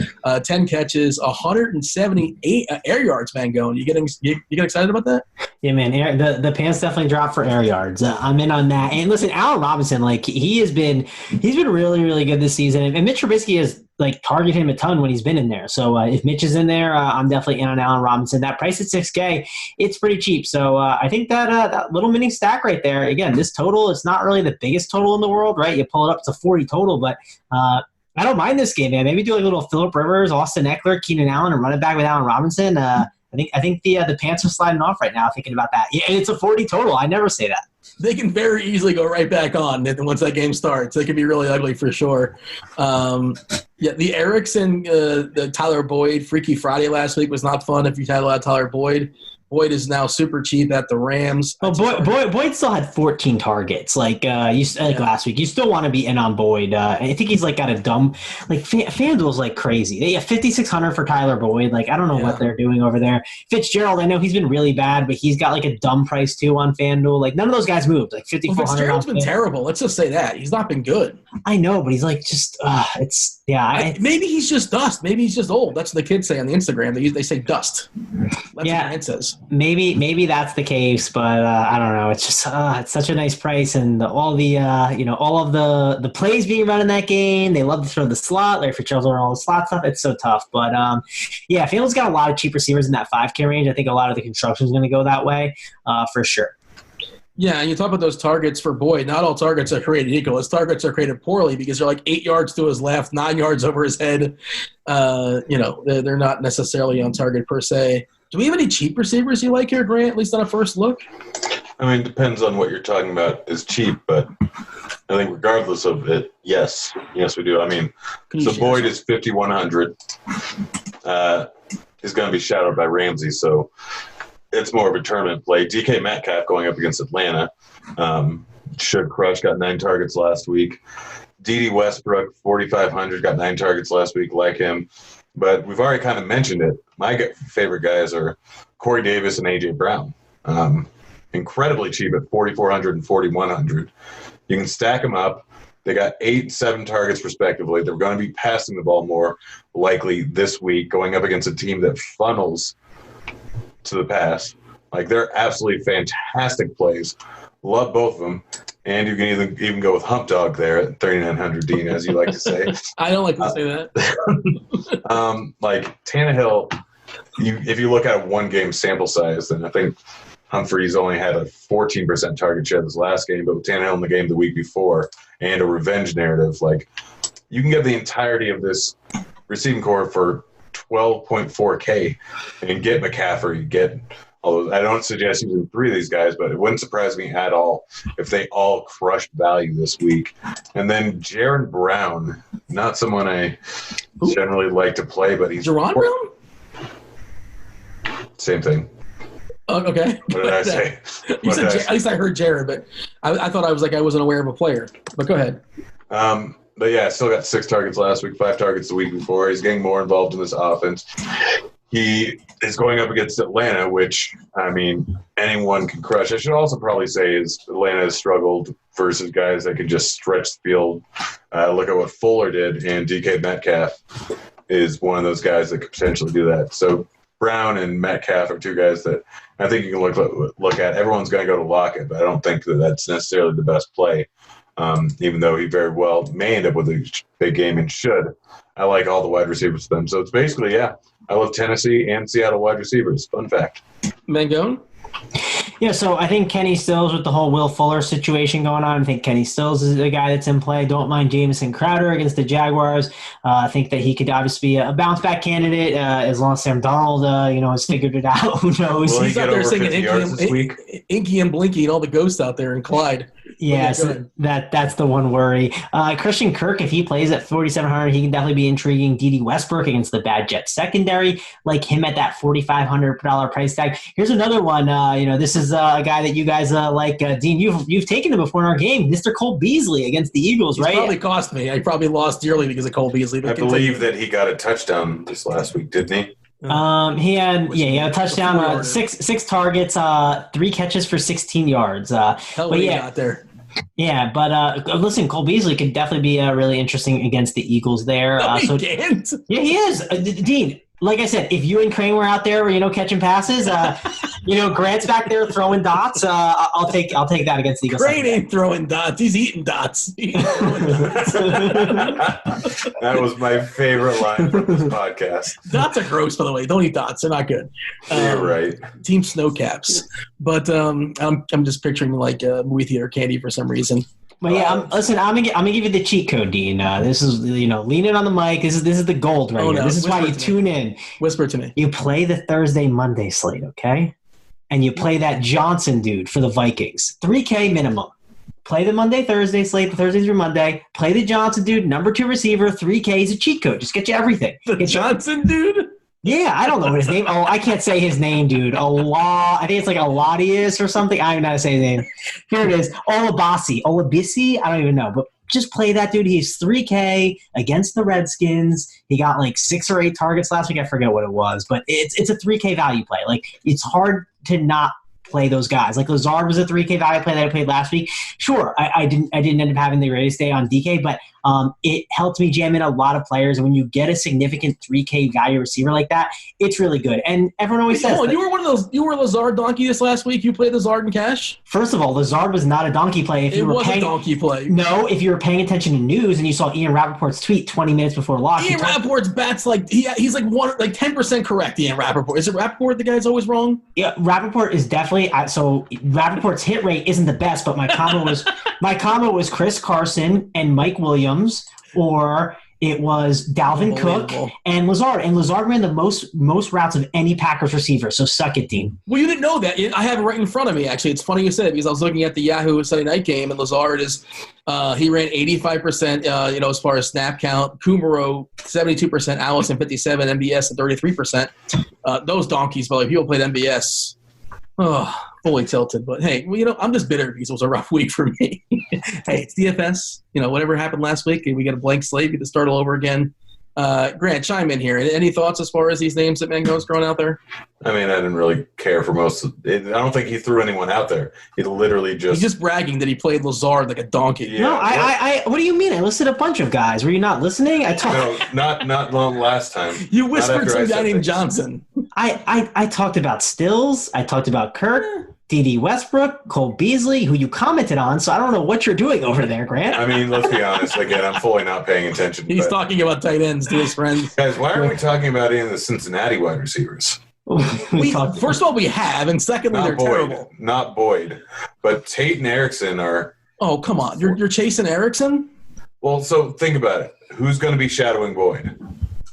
10 catches, 178 air yards, Mangone. You get excited about that? Yeah, man. The pants definitely dropped for air yards. I'm in on that. And listen, Allen Robinson, like he's been really, really good this season. And Mitch Trubisky has targeted him a ton when he's been in there. So if Mitch is in there, I'm definitely in on Allen Robinson. That price at $6K, it's pretty cheap. So I think that little mini stack right there. Again, this total is not really the biggest total in the world, right? You pull it up to 40 total, but I don't mind this game, man. Maybe do a little Phillip Rivers, Austin Eckler, Keenan Allen, and run it back with Allen Robinson. I think the pants are sliding off right now thinking about that. Yeah, and it's a 40 total. I never say that. They can very easily go right back on once that game starts. They can be really ugly for sure. The Erickson, the Tyler Boyd, Freaky Friday last week was not fun if you had a lot of Tyler Boyd. Boyd is now super cheap at the Rams. Oh, Boyd still had 14 targets last week. You still want to be in on Boyd. I think he's got a dumb FanDuel's crazy. They have 5,600 for Tyler Boyd. I don't know what they're doing over there. Fitzgerald, I know he's been really bad, but he's got a dumb price too on FanDuel. None of those guys moved. 5,400. Well, Fitzgerald's been terrible. Let's just say that he's not been good. I know, but he's maybe he's just dust. Maybe he's just old. That's what the kids say on the Instagram. They say dust. That's what Grant says. Maybe that's the case, but I don't know. It's just it's such a nice price, and all of the plays being run in that game. They love to throw the slot. Larry Fitzgerald's on all the slot stuff. It's so tough, but FanDuel's got a lot of cheap receivers in that 5K range. I think a lot of the construction is going to go that way for sure. Yeah, and you talk about those targets for Boyd. Not all targets are created equal. His targets are created poorly because they're 8 yards to his left, 9 yards over his head. They're not necessarily on target per se. Do we have any cheap receivers you like here, Grant, at least on a first look? It depends on what you're talking about is cheap, but I think regardless of it, yes, we do. Boyd is 5,100. He's going to be shadowed by Ramsey, so it's more of a tournament play. DK Metcalf going up against Atlanta. Should crush, got 9 targets last week. D.D. Westbrook, 4,500, got 9 targets last week, like him. but we've already kind of mentioned it. My favorite guys are Corey Davis and A.J. Brown. Incredibly cheap at 4,400 and 4,100. You can stack them up. They got 8 and 7 targets respectively. They're going to be passing the ball more likely this week, going up against a team that funnels to the pass. Like, they're absolutely fantastic plays. Love both of them. And you can even go with Hump Dog there at 3,900, Dean, as you like to say. I don't like to say that. Like Tannehill, if you look at a one-game sample size, then I think Humphreys only had a 14% target share this last game, but with Tannehill in the game the week before and a revenge narrative, like, you can get the entirety of this receiving core for $12.4K and get McCaffrey, get all those. I don't suggest using 3 of these guys, but it wouldn't surprise me at all if they all crushed value this week. And then Jaron Brown, not someone I generally like to play, but he's Jaron Brown? Same thing. Oh, okay. What did I say? You said at least I heard Jared, but I thought I wasn't aware of a player. But go ahead. But yeah, still got 6 targets last week, 5 targets the week before. He's getting more involved in this offense. He is going up against Atlanta, which, I mean, anyone can crush. I should also probably say is Atlanta has struggled versus guys that can just stretch the field. Look at what Fuller did, and DK Metcalf is one of those guys that could potentially do that. So Brown and Metcalf are 2 guys that I think you can look at. Everyone's going to go to Lockett, but I don't think that that's necessarily the best play, even though he very well may end up with a big game and should. I like all the wide receivers for them. So it's basically, yeah, I love Tennessee and Seattle wide receivers. Fun fact. Mangone? Yeah, so I think Kenny Stills with the whole Will Fuller situation going on. I think Kenny Stills is the guy that's in play. Don't mind Jamison Crowder against the Jaguars. I think that he could obviously be a bounce-back candidate as long as Sam Darnold, has figured it out. Who knows? Will he He's get out there over singing 50 yards this week? Inky and Blinky and all the ghosts out there in Clyde. Yeah, so that's the one worry. Christian Kirk, if he plays at 4,700, he can definitely be intriguing. D.D. Westbrook against the bad Jets secondary, like him at that $4,500 price tag. Here's another one. This is a guy that you guys like. Dean, you've taken him before in our game, Mr. Cole Beasley against the Eagles, right? Probably cost me. I probably lost dearly because of Cole Beasley. I believe that he got a touchdown this last week, didn't he? He had a touchdown, 6 targets, 3 catches for 16 yards. Hell, what he got there. Yeah, but listen, Cole Beasley could definitely be really interesting against the Eagles there. No, he can't. Yeah, he is. Dean, like I said, if you and Crane were out there, catching passes, Grant's back there throwing dots. I'll take that against the Eagles. Crane ain't throwing dots. He's eating dots. That was my favorite line from this podcast. Dots are gross, by the way. Don't eat dots. They're not good. You're right. Team Snowcaps. But I'm just picturing like movie theater candy for some reason. But yeah, I'm gonna give you the cheat code, Dean. This is leaning on the mic. This is the gold right here. No, this is why you tune in. Whisper to me. You play the Thursday Monday slate, okay? And you play that Johnson dude for the Vikings. 3K minimum. Play the Monday Thursday slate. The Thursday through Monday. Play the Johnson dude, number 2 receiver. 3K is a cheat code. Just get you everything. The Johnson dude. Yeah, I don't know what his name. Oh, I can't say his name, dude. I think it's like Oladius or something. I don't know how to say his name. Here it is. Olabisi. I don't even know. But just play that dude. He's 3K against the Redskins. He got like 6 or 8 targets last week. I forget what it was, but it's a 3K value play. Like, it's hard to not play those guys. Like Lazard was a 3K value play that I played last week. Sure, I didn't end up having the greatest day on DK, but it helped me jam in a lot of players. And when you get a significant 3K value receiver like that, it's really good. And everyone always says, you were one of those. You were Lazard donkey this last week. You played Lazard in cash. First of all, Lazard was not a donkey play. It was a donkey play. No, if you were paying attention to news and you saw Ian Rappaport's tweet 20 minutes before lock. Ian Rappaport's bats he's like 10% correct. Ian Rappaport. Is it Rappaport the guy's always wrong? Yeah, Rappaport is definitely so. Rappaport's hit rate isn't the best, but my combo was Chris Carson and Mike Williams, or it was Dalvin Cook and Lazard. And Lazard ran the most routes of any Packers receiver. So suck it, Dean. Well, you didn't know that. I have it right in front of me, actually. It's funny you said it because I was looking at the Yahoo Sunday night game, and Lazard is he ran 85%, as far as snap count. Kumaro, 72%. Allison, 57%. MBS, at 33%. Those donkeys, by the way, people played MBS. Oh, fully tilted. But, hey, I'm just bitter because it was a rough week for me. Hey, it's DFS. Whatever happened last week, we got a blank slate. We get to start all over again. Grant, chime in here. Any thoughts as far as these names that Mangone's thrown out there? I mean, I didn't really care for most of it. I don't think he threw anyone out there. He literally just... He's just bragging that he played Lazard like a donkey. Yeah, No, I what do you mean? I listed a bunch of guys. Were you not listening? No, not long last time. You whispered Not after some I guy said named things. Johnson. I talked about Stills. I talked about Kirk, D.D. Westbrook, Cole Beasley, who you commented on, so I don't know what you're doing over there, Grant. I mean, let's be honest. Again, I'm fully not paying attention. He's but- talking about tight ends to his friends. Guys, why aren't we talking about any of the Cincinnati wide receivers? First of all, we have, and secondly, they're Not Boyd. terrible. Not Boyd. But Tate and Erickson are... Oh, come on. You're chasing Erickson? Well, so think about it. Who's going to be shadowing Boyd?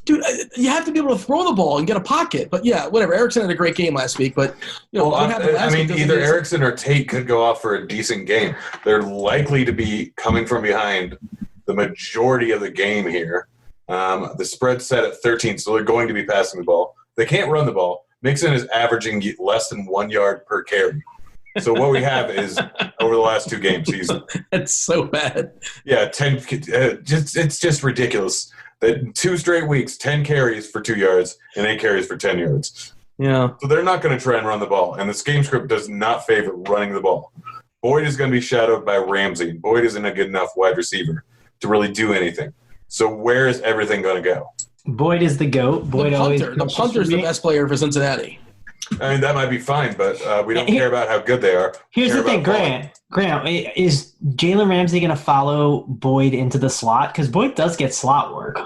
Dude, you have to be able to throw the ball and get a pocket. But, yeah, whatever. Erickson had a great game last week. But, what happened last week? Either Erickson or Tate could go off for a decent game. They're likely to be coming from behind the majority of the game here. The spread's set at 13, so they're going to be passing the ball. They can't run the ball. Mixon is averaging less than 1 yard per carry. So what we have is over the last 2 games, he's That's so bad. 10. It's just ridiculous that 2 straight weeks, 10 carries for 2 yards and 8 carries for 10 yards. Yeah. So they're not going to try and run the ball, and this game script does not favor running the ball. Boyd is going to be shadowed by Ramsey. Boyd isn't a good enough wide receiver to really do anything. So where is everything going to go? Boyd is the GOAT. Boyd The punter's the best player for Cincinnati. I mean, that might be fine, but we don't care about how good they are. Here's Care the thing, about Grant, is Jalen Ramsey going to follow Boyd into the slot? Because Boyd does get slot work.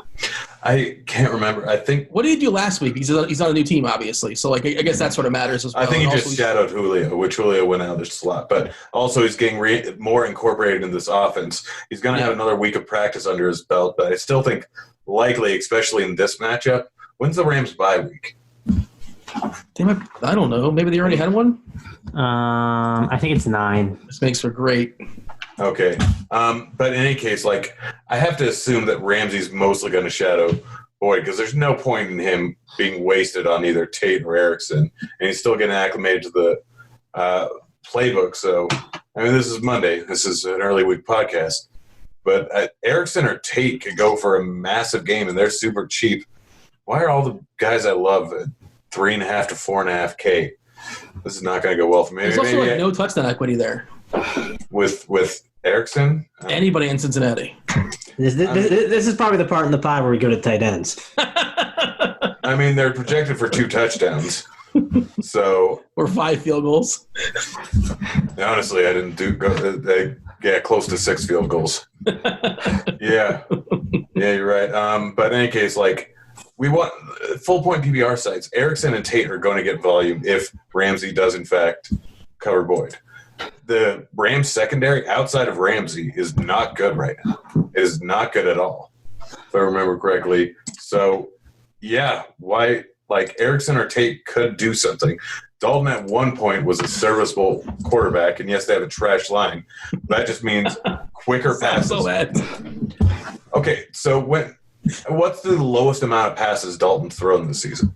I can't remember. I think What did he do last week? He's on a new team, obviously. So, I guess that sort of matters as well. I think he And just also shadowed Julio, which Julio went out of the slot. But also he's getting more incorporated in this offense. He's going to have another week of practice under his belt, but I still think likely, especially in this matchup, when's the Rams bye week? I don't know. Maybe they already had one? I think it's 9. This makes for great. Okay. But in any case, I have to assume that Ramsey's mostly going to shadow Boyd because there's no point in him being wasted on either Tate or Erickson. And he's still getting acclimated to the playbook. So, I mean, this is Monday. This is an early week podcast. But Erickson or Tate could go for a massive game, and they're super cheap. Why are all the guys I love at 3.5 to 4.5 K? This is not going to go well for me. There's also no touchdown equity there. With Erickson? Anybody in Cincinnati. This is probably the part in the pod where we go to tight ends. I mean, they're projected for 2 touchdowns. So, Or 5 field goals. honestly, I didn't close to 6 field goals. Yeah, you're right. But in any case, we want full point PPR sites. Erickson and Tate are going to get volume if Ramsey does, in fact, cover Boyd. The Rams secondary outside of Ramsey is not good right now. It is not good at all, if I remember correctly. So, yeah, why Erickson or Tate could do something. Dalton at one point was a serviceable quarterback, and yes, they have a trash line. That just means quicker passes. So bad. Okay, so what's the lowest amount of passes Dalton's thrown this season?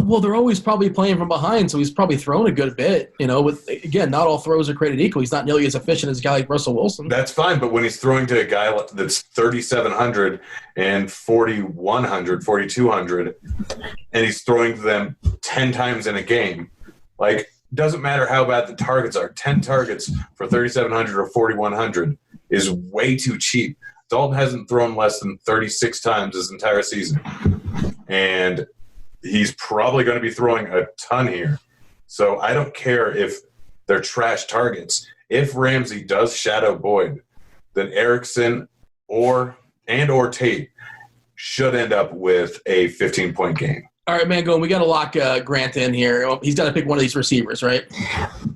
Well, they're always probably playing from behind, so he's probably thrown a good bit. With again, not all throws are created equal. He's not nearly as efficient as a guy like Russell Wilson. That's fine, but when he's throwing to a guy that's 3,700 and 4,100, 4,200, and he's throwing to them 10 times in a game, doesn't matter how bad the targets are. 10 targets for 3,700 or 4,100 is way too cheap. Dalton hasn't thrown less than 36 times this entire season, and he's probably going to be throwing a ton here. So I don't care if they're trash targets. If Ramsey does shadow Boyd, then Erickson or Tate should end up with a 15-point game. All right, Mangone, we got to lock Grant in here. He's got to pick one of these receivers, right?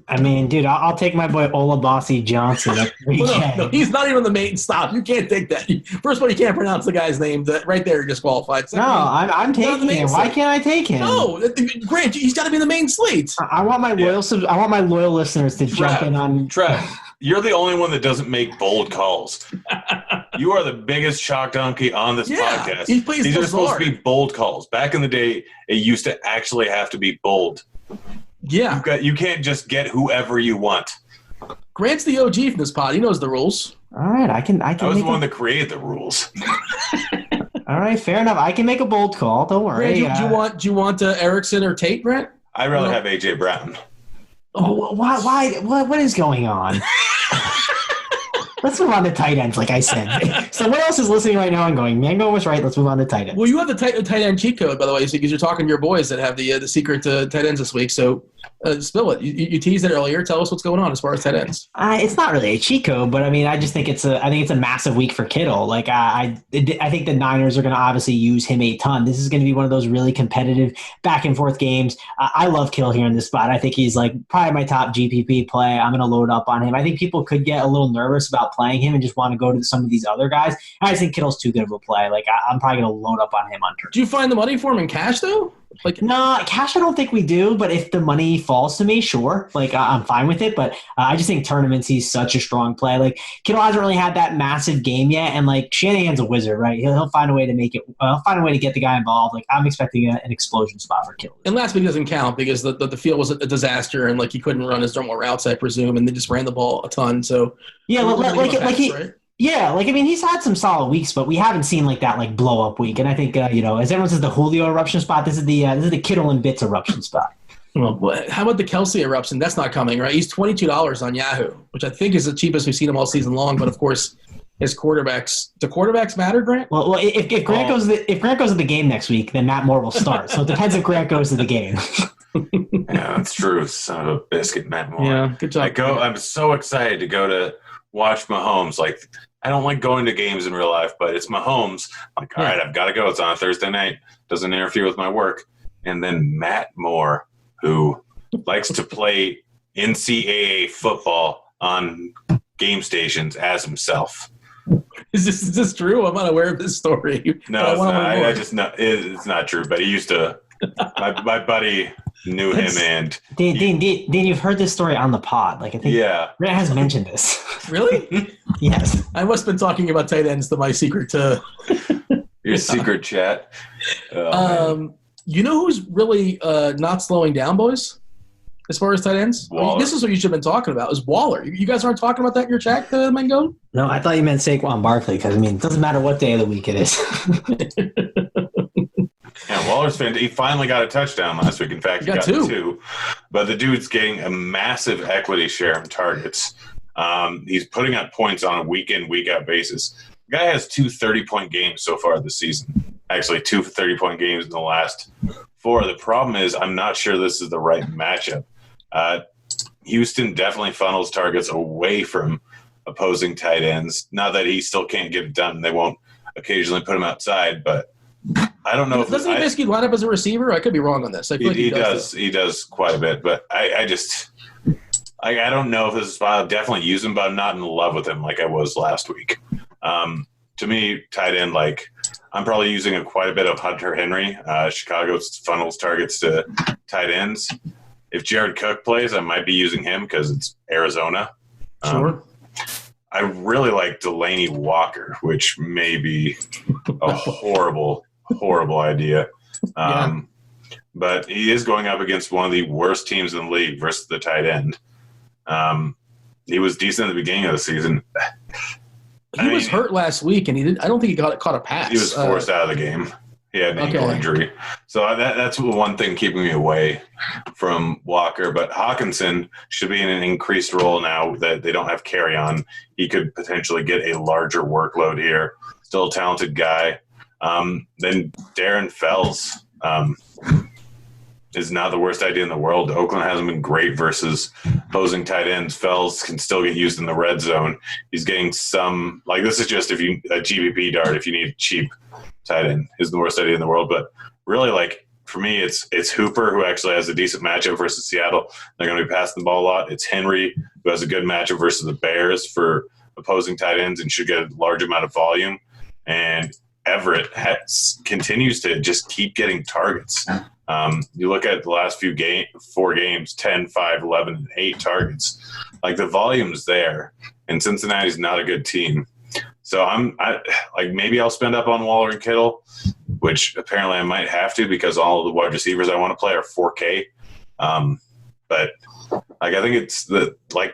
I mean, dude, I'll take my boy Olabasi Johnson. No, he's not even the main stop. You can't take that. First of all, you can't pronounce the guy's name. Right there, you're disqualified. No, I'm taking him. Why can't I take him? No, Grant, he's got to be in the main slate. I want my loyal listeners to jump in on. Trev, you're the only one that doesn't make bold calls. You are the biggest shock donkey on this podcast. These are supposed to be bold calls. Back in the day, it used to actually have to be bold. Yeah. You can't just get whoever you want. Grant's the OG from this pod. He knows the rules. All right, I can. I was the one that created the rules. All right, fair enough. I can make a bold call. Don't worry. Grant, do you want Erickson or Tate, Grant? I'd rather have A.J. Brown. Oh, why? What is going on? Let's move on to tight ends, like I said. Someone else is listening right now and going, Mangone was right. Let's move on to tight ends. Well, you have the tight end cheat code, by the way, because you're talking to your boys that have the secret tight ends this week. So spill it. You teased it earlier. Tell us what's going on as far as tight ends. It's not really a cheat code, but I mean, I just think it's a massive week for Kittle. Like I think the Niners are going to obviously use him a ton. This is going to be one of those really competitive back and forth games. I love Kittle here in this spot. I think he's like probably my top GPP play. I'm going to load up on him. I think people could get a little nervous about playing him and just want to go to some of these other guys. I just think Kittle's too good of a play. Like I'm probably going to load up on him on turn. Do you find the money for him in cash though? No, cash I don't think we do, but if the money falls to me, sure. Like I'm fine with it, but I just think tournaments he's such a strong play. Like Kittle hasn't really had that massive game yet, and like Shanahan's a wizard, right? He'll find a way to make it. He'll find a way to get the guy involved. Like I'm expecting an explosion spot for Kittle. And last week doesn't count because the field was a disaster, and like he couldn't run his normal routes, I presume, and they just ran the ball a ton. So yeah, right? Yeah, like I mean, he's had some solid weeks, but we haven't seen like that like blow up week. And I think as everyone says, the Julio eruption spot. This is the Kittle and Bits eruption spot. Well, how about the Kelsey eruption? That's not coming, right? He's $22 on Yahoo, which I think is the cheapest we've seen him all season long. But of course, his quarterbacks. Do quarterbacks matter, Grant? Well, if Grant goes to the game next week, then Matt Moore will start. So it depends if Grant goes to the game. Yeah, that's true. Son of a biscuit, Matt Moore. Yeah, good job. I'm so excited to go to watch Mahomes. Like, I don't like going to games in real life, but it's Mahomes. Like, all right, I've got to go. It's on a Thursday night. Doesn't interfere with my work. And then Matt Moore, who likes to play NCAA football on game stations as himself. Is this true? I'm unaware of this story. No, it's not. I just know it's not true. But he used to. My buddy knew him, and Dean, you've heard this story on the pod. Like I think Grant has mentioned this. Really? Yes. I must have been talking about tight ends to my secret your secret chat. You know who's really not slowing down, boys? As far as tight ends? I mean, this is what you should have been talking about, is Waller. You guys aren't talking about that in your chat, Mangone? No, I thought you meant Saquon Barkley because, I mean, it doesn't matter what day of the week it is. Yeah, Waller's fantastic. He finally got a touchdown last week. In fact, he got two. But the dude's getting a massive equity share in targets. He's putting up points on a week-in, week-out basis. The guy has 2 30-point games so far this season. Actually, 2 30-point games in the last 4. The problem is I'm not sure this is the right matchup. Houston definitely funnels targets away from opposing tight ends. Not that he still can't get it done. They won't occasionally put him outside, but I don't know. Doesn't he basically line up as a receiver? I could be wrong on this. I feel like he does. He does quite a bit, but I don't know if this is. I'll definitely use him, but I'm not in love with him like I was last week. To me, tight end, like I'm probably using quite a bit of Hunter Henry. Chicago funnels targets to tight ends. If Jared Cook plays, I might be using him because it's Arizona. Sure. I really like Delaney Walker, which may be a horrible idea. But he is going up against one of the worst teams in the league versus the tight end. He was decent at the beginning of the season. He was hurt last week, and I don't think he caught a pass. He was forced out of the game. He had an ankle injury. So that's one thing keeping me away from Walker. But Hawkinson should be in an increased role now that they don't have carry on. He could potentially get a larger workload here. Still a talented guy. Then Darren Fells is not the worst idea in the world. Oakland hasn't been great versus opposing tight ends. Fells can still get used in the red zone. He's getting some – like this is just a GBP dart if you need cheap tight end is the worst idea in the world. But really, like for me, it's Hooper who actually has a decent matchup versus Seattle. They're going to be passing the ball a lot. It's Henry who has a good matchup versus the Bears for opposing tight ends and should get a large amount of volume. And Everett continues to just keep getting targets. You look at the last 4 games, 10, 5, 11, and 8 targets. Like the volume's there, and Cincinnati's not a good team. So maybe I'll spend up on Waller and Kittle, which apparently I might have to because all of the wide receivers I want to play are 4K. But I think it's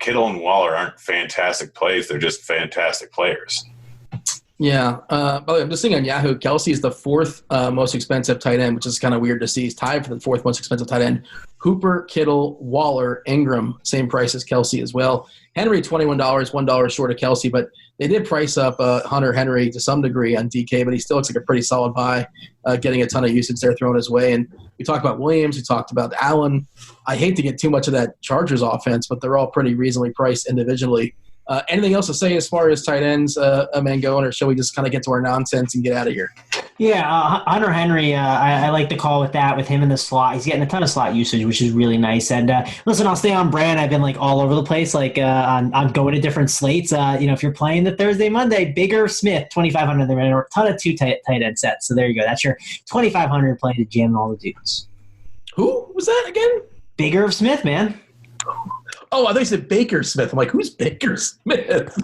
Kittle and Waller aren't fantastic plays; they're just fantastic players. Yeah. By the way, I'm just seeing on Yahoo, Kelsey is the fourth most expensive tight end, which is kind of weird to see. He's tied for the fourth most expensive tight end. Hooper, Kittle, Waller, Ingram, same price as Kelsey as well. Henry, $21, $1 short of Kelsey, but they did price up Hunter Henry to some degree on DK, but he still looks like a pretty solid buy, getting a ton of usage there thrown his way. And we talked about Williams. We talked about Allen. I hate to get too much of that Chargers offense, but they're all pretty reasonably priced individually. Anything else to say as far as tight ends, Mangone, or shall we just kind of get to our nonsense and get out of here? Yeah, Hunter Henry, I like the call with that, with him in the slot. He's getting a ton of slot usage, which is really nice. And listen, I'll stay on brand. I've been like all over the place, like on going to different slates. If you're playing the Thursday, Monday, Bigger Smith, 2,500. There are a ton of two tight end sets. So there you go. That's your 2,500 play to jam all the dudes. Who was that again? Bigger Smith, man. Oh, I think you said Baker Smith. I'm like, who's Baker Smith?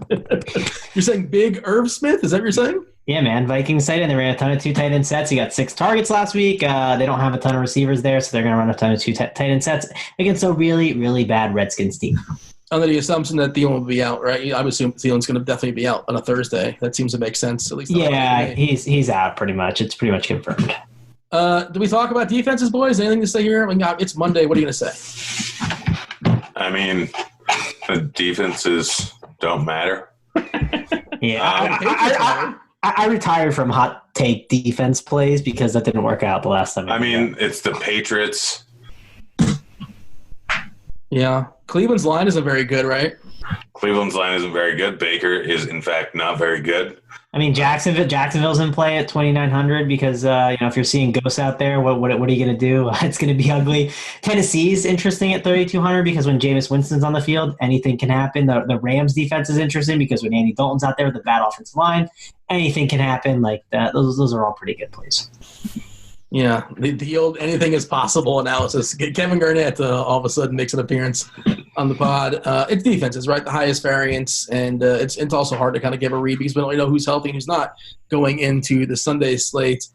You're saying Big Irv Smith? Is that what you're saying? Yeah, man. Vikings tight end. They ran a ton of two tight end sets. He got 6 targets last week. They don't have a ton of receivers there, so they're going to run a ton of two tight end sets against a really, really bad Redskins team. Under the assumption that Thielen will be out, right? I would assume Thielen's going to definitely be out on a Thursday. That seems to make sense, at least. Yeah, he's out pretty much. It's pretty much confirmed. Do we talk about defenses, boys? Anything to say here? I mean, it's Monday. What are you going to say? I mean, the defenses don't matter. Yeah, I retired from hot take defense plays because that didn't work out the last time. It's the Patriots. Yeah. Cleveland's line isn't very good, right? Cleveland's line isn't very good. Baker is, in fact, not very good. I mean, Jacksonville's in play at 2,900 because if you're seeing ghosts out there, what are you going to do? It's going to be ugly. Tennessee's interesting at 3,200 because when Jameis Winston's on the field, anything can happen. The Rams defense is interesting because when Andy Dalton's out there with the bad offensive line, anything can happen. Like that, those are all pretty good plays. Yeah, the old anything is possible analysis. Kevin Garnett all of a sudden makes an appearance on the pod. It's defenses, right? The highest variance, and it's also hard to kind of give a read because we don't really know who's healthy and who's not going into the Sunday slate.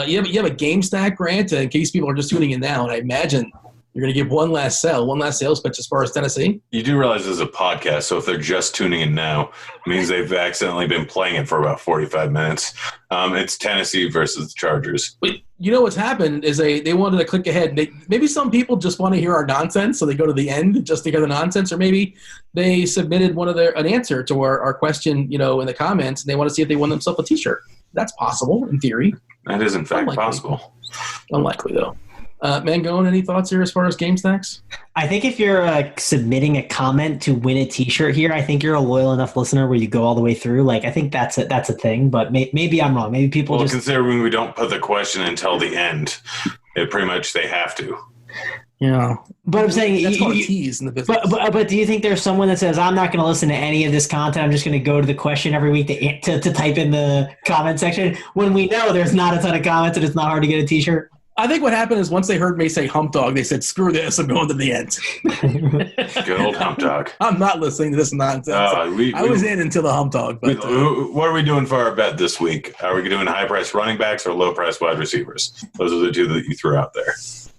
You have a game stack, Grant, in case people are just tuning in now, and I imagine you're going to give one last sales pitch as far as Tennessee? You do realize this is a podcast, so if they're just tuning in now, it means they've accidentally been playing it for about 45 minutes. It's Tennessee versus the Chargers. You know what's happened is they wanted to click ahead. Maybe some people just want to hear our nonsense, so they go to the end just to hear the nonsense, or maybe they submitted an answer to our question, in the comments, and they want to see if they won themselves a T-shirt. That's possible, in theory. That is, in fact, possible. Unlikely, though. Mangone, any thoughts here as far as game stacks? I think if you're submitting a comment to win a T-shirt here, I think you're a loyal enough listener where you go all the way through. Like, I think that's a thing, but maybe I'm wrong. Maybe people considering we don't put the question until the end, pretty much they have to. Yeah. But I'm saying that's called a tease in the business. But do you think there's someone that says, I'm not going to listen to any of this content, I'm just going to go to the question every week to type in the comment section, when we know there's not a ton of comments and it's not hard to get a T-shirt? I think what happened is once they heard me say hump dog, they said, screw this, I'm going to the end. Good old hump dog. I'm not listening to this nonsense. I was in until the hump dog. But, what are we doing for our bet this week? Are we doing high-priced running backs or low-priced wide receivers? Those are the two that you threw out there.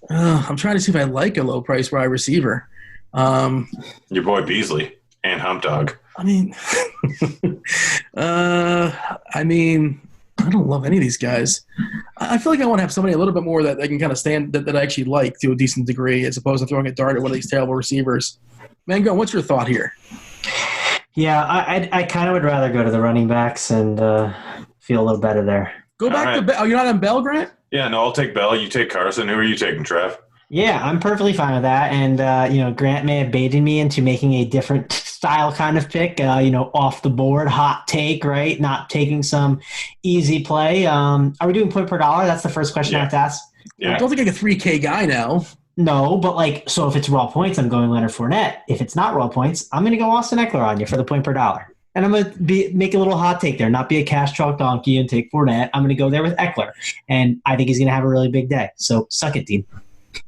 I'm trying to see if I like a low-priced wide receiver. Your boy Beasley and hump dog. I don't love any of these guys. I feel like I want to have somebody a little bit more that I can kind of stand that I actually like to a decent degree, as opposed to throwing a dart at one of these terrible receivers. Mango, what's your thought here? Yeah, I kind of would rather go to the running backs and feel a little better there. Go back to Bell. Oh, you're not on Bell, Grant? Yeah, no, I'll take Bell. You take Carson. Who are you taking, Trev? Yeah, I'm perfectly fine with that. And, Grant may have baited me into making a different style kind of pick, off the board, hot take, right? Not taking some easy play. Are we doing point per dollar? That's the first question I have to ask. Yeah. I don't think I'm a 3K guy now. No, but so if it's raw points, I'm going Leonard Fournette. If it's not raw points, I'm going to go Austin Eckler on you for the point per dollar. And I'm going to make a little hot take there, not be a cash chalk donkey and take Fournette. I'm going to go there with Eckler. And I think he's going to have a really big day. So suck it, team.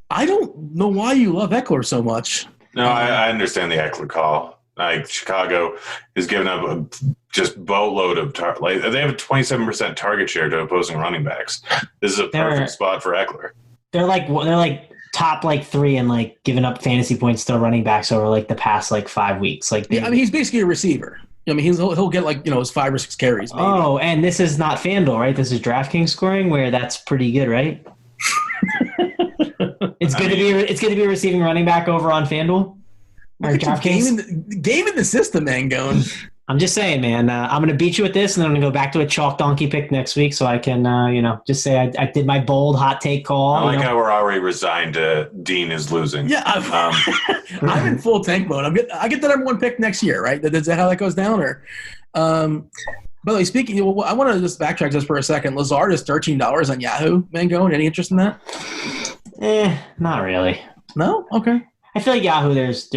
I don't know why you love Eckler so much. No, I understand the Eckler call. Chicago is giving up a just boatload of they have a 27% target share to opposing running backs. This is a perfect spot for Eckler. They're like top 3 and giving up fantasy points to running backs over the past 5 weeks. he's basically a receiver. I mean, he'll get like his 5 or 6 carries. Maybe. Oh, and this is not FanDuel, right? This is DraftKings scoring, where that's pretty good, right? It's good to be a receiving running back over on FanDuel or DraftKings. Game in the system, Mangone. I'm just saying, man. I'm going to beat you with this, and then I'm going to go back to a chalk donkey pick next week, so I can, just say I did my bold hot take call. I like how we're already resigned to Dean is losing. Yeah, I'm in full tank mode. I get the number 1 pick next year, right? Is that how that goes down? Or, by the way, speaking, I want to just backtrack just for a second. Lazard is $13 on Yahoo. Mangone, any interest in that? Not really. No? Okay. I feel like Yahoo, there's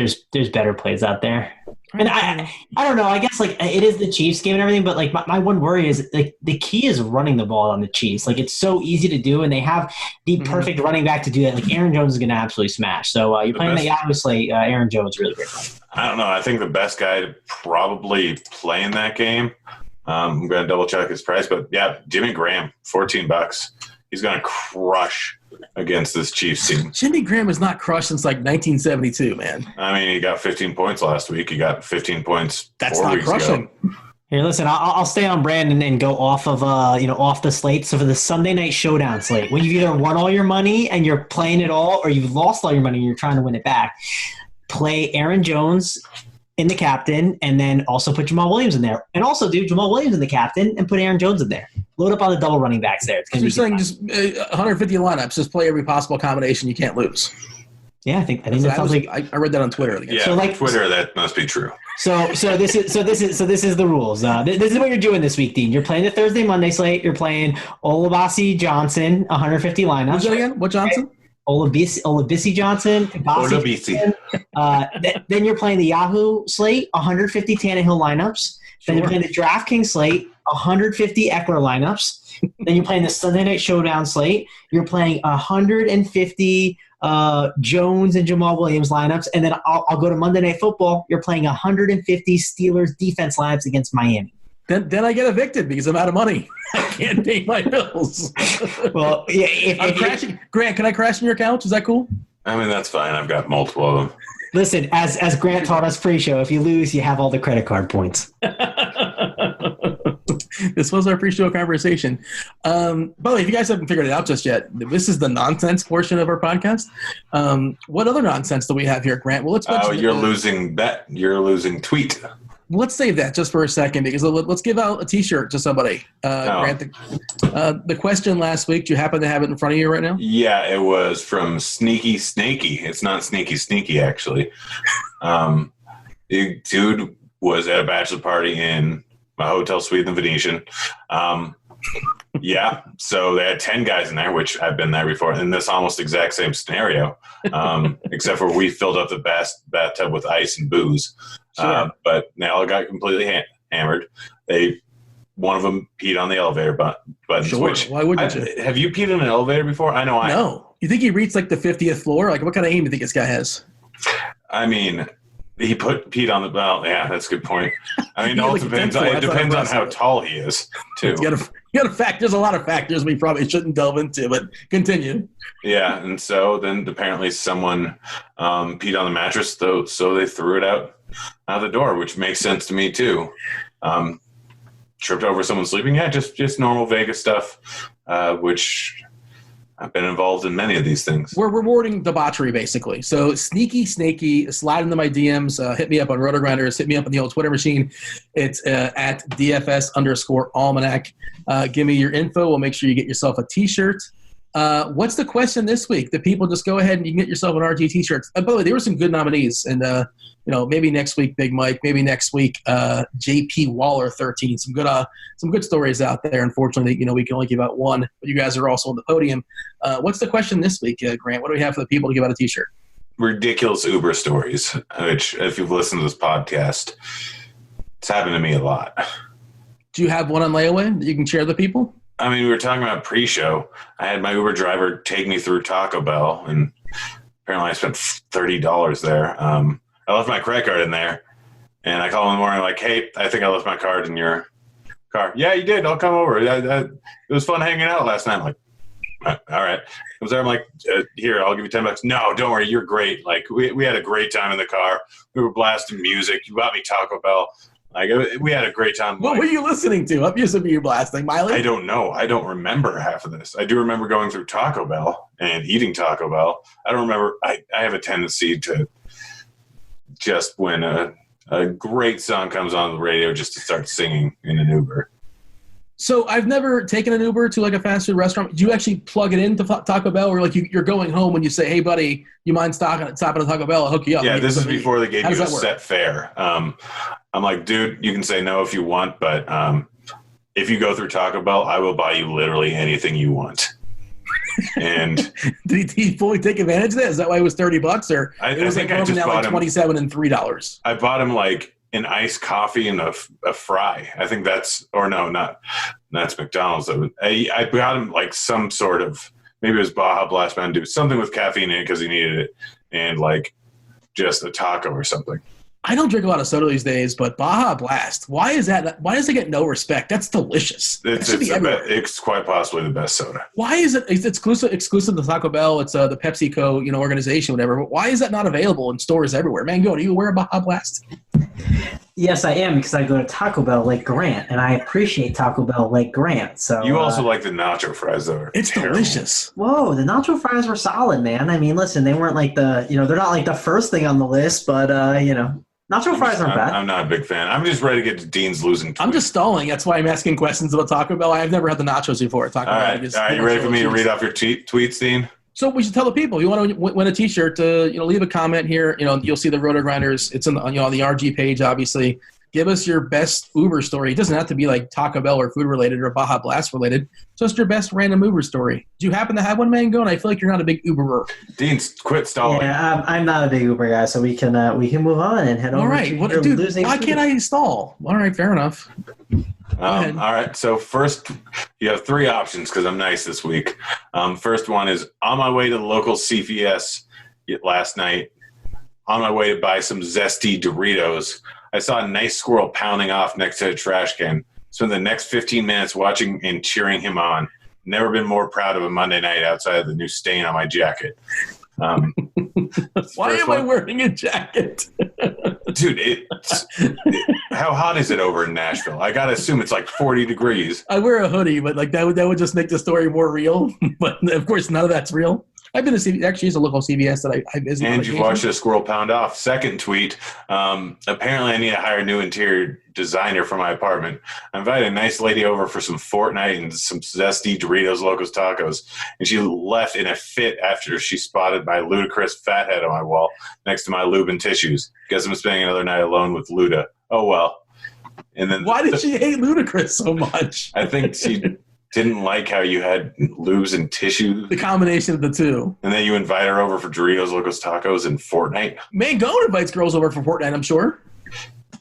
better plays out there. And I don't know. I guess like it is the Chiefs game and everything, but like my one worry is like the key is running the ball on the Chiefs. Like it's so easy to do, and they have the perfect running back to do that. Like Aaron Jones is going to absolutely smash. So you're playing the Yahoo slate. Aaron Jones really great. I don't know. I think the best guy to probably play in that game. I'm going to double check his price, but yeah, Jimmy Graham, $14. He's going to crush against this Chiefs team. Jimmy Graham has not crushed since like 1972, man. I mean, he got 15 points last week. He got 15 points. That's 4 not weeks crushing. ago. Here, listen, I'll stay on brand and go off of off the slate. So for the Sunday night showdown slate, when you've either won all your money and you're playing it all, or you've lost all your money and you're trying to win it back, play Aaron Jones in the captain, and then also put Jamal Williams in there, and also do Jamal Williams in the captain and put Aaron Jones in there. Load up on the double running backs there. So you're saying just 150 lineups, just play every possible combination you can't lose. Yeah, I think that sounds like I read that on Twitter. Yeah, so like Twitter, that must be true. So this is the rules. This is what you're doing this week, Dean. You're playing the Thursday Monday slate. You're playing Olabisi Johnson, 150 lineups. Who's that again? What Johnson? Olabisi Johnson. Olabisi. Then you're playing the Yahoo slate, 150 Tannehill lineups. Then you're playing the DraftKings slate, 150 Eckler lineups. Then you're playing the Sunday Night Showdown slate. You're playing 150 Jones and Jamal Williams lineups. And then I'll go to Monday Night Football. You're playing 150 Steelers defense lineups against Miami. Then I get evicted because I'm out of money. I can't pay my bills. Well, yeah. I'm crashing. Grant, can I crash in your couch? Is that cool? I mean, that's fine. I've got multiple of them. Listen, as Grant taught us pre-show, if you lose, you have all the credit card points. This was our pre-show conversation. By the way, if you guys haven't figured it out just yet, this is the nonsense portion of our podcast. What other nonsense do we have here, Grant? Well, you're losing bet. You're losing tweet. Let's save that just for a second because let's give out a T-shirt to somebody. Grant, the question last week, do you happen to have it in front of you right now? Yeah, it was from Sneaky Snaky. It's not Sneaky Sneaky, actually. The dude was at a bachelor party in my hotel suite in the Venetian. Yeah, so they had 10 guys in there, which I've been there before, in this almost exact same scenario, except for we filled up the bathtub with ice and booze. Sure. But they all got completely hammered. One of them peed on the elevator buttons. Sure. Which why wouldn't you? Have you peed in an elevator before? I know I No. You think he reached like the 50th floor? Like what kind of aim do you think this guy has? I mean, he peed on the belt. Yeah, that's a good point. I mean, it depends on how tall he is, too. You got to fact. There's a lot of factors we probably shouldn't delve into, but continue. Yeah, and so then apparently someone peed on the mattress, so they threw it out the door, which makes sense to me too. Tripped over someone sleeping. Yeah, just normal Vegas stuff, which I've been involved in many of these things. We're rewarding debauchery, basically. So sneaky, snaky, slide into my DMs. Hit me up on RotoGrinders. Hit me up on the old Twitter machine. It's at DFS_almanac. Give me your info. We'll make sure you get yourself a T-shirt. What's the question this week? The people just go ahead and you can get yourself an RG T-shirt. By the way, there were some good nominees, and maybe next week Big Mike, maybe next week JP Waller 13. Some good stories out there. Unfortunately, we can only give out one, but you guys are also on the podium. What's the question this week, Grant? What do we have for the people to give out a T-shirt? Ridiculous Uber stories, which if you've listened to this podcast, it's happened to me a lot. Do you have one on layaway that you can share with the people? I mean, we were talking about pre-show. I had my Uber driver take me through Taco Bell, and apparently I spent $30 there. I left my credit card in there, and I call in the morning like, hey, I think I left my card in your car. Yeah, you did. I'll come over. It was fun hanging out last night. I'm like, all right. I was there. I'm like, here, I'll give you $10. No, don't worry. You're great. Like, we had a great time in the car. We were blasting music. You bought me Taco Bell. Like, we had a great time. What were you listening to? Up used to be you blasting Miley. I don't know. I don't remember half of this. I do remember going through Taco Bell and eating Taco Bell. I don't remember. I have a tendency to just when a great song comes on the radio just to start singing in an Uber. So I've never taken an Uber to like a fast food restaurant. Do you actually plug it into Taco Bell, or like you're going home and you say, "Hey, buddy, you mind stopping at Taco Bell? I'll hook you up." Yeah, this is before they gave you a work? set fare. I'm like, dude, you can say no if you want, but if you go through Taco Bell, I will buy you literally anything you want. And did he fully take advantage of that? Is that why it was $30, or I it was think like I just bought him $27 and $3? I bought him like an iced coffee and a fry. I think that's, or no, that's McDonald's. I got him like some sort of, maybe it was Baja Blast Mountain Dew, something with caffeine in it because he needed it, and like just a taco or something. I don't drink a lot of soda these days, but Baja Blast, why is that? Why does it get no respect? That's delicious. It's quite possibly the best soda. Why is it? It's exclusive to Taco Bell. It's the PepsiCo, organization, whatever. But why is that not available in stores everywhere? Mangone, are you aware of Baja Blast? Yes, I am, because I go to Taco Bell Lake Grant, and I appreciate Taco Bell Lake Grant. So you also like the nacho fries, though. It's delicious. Whoa, the nacho fries were solid, man. I mean, listen, they weren't like they're not like the first thing on the list, but nacho fries aren't bad. I'm not a big fan. I'm just ready to get to Dean's losing tweet. I'm just stalling. That's why I'm asking questions about Taco Bell. I've never had the nachos before at Taco Bell. All right, you ready for me to read off your tweets, Dean? So we should tell the people, if you want to win a T-shirt, leave a comment here. You'll see the RotoGrinders. It's on the RG page, obviously. Give us your best Uber story. It doesn't have to be like Taco Bell or food related or Baja Blast related. Just your best random Uber story. Do you happen to have one, Mangone? I feel like you're not a big Uberer. Dean, quit stalling. Yeah, I'm not a big Uber guy, so we can move on and head over. All right, why can't I stall? All right, fair enough. All right, so first you have three options because I'm nice this week. First one is on my way to the local CVS last night. On my way to buy some zesty Doritos, I saw a nice squirrel pounding off next to a trash can. Spent the next 15 minutes watching and cheering him on. Never been more proud of a Monday night outside of the new stain on my jacket. Why am I wearing a jacket? Dude, how hot is it over in Nashville? I got to assume it's like 40 degrees. I wear a hoodie, but like that would just make the story more real. But of course, none of that's real. I've been to CVS. Actually, it's a local CVS that I visit. And you've watched a squirrel pound off. Second tweet. Apparently, I need to hire a new interior designer for my apartment. I invited a nice lady over for some Fortnite and some zesty Doritos Locos Tacos, and she left in a fit after she spotted my ludicrous fat head on my wall next to my lube and tissues. Guess I'm spending another night alone with Luda. Oh well. And then why did she hate Ludacris so much? I think she didn't like how you had lubes and tissues. The combination of the two. And then you invite her over for Doritos Locos Tacos and Fortnite. Mangone invites girls over for Fortnite, I'm sure.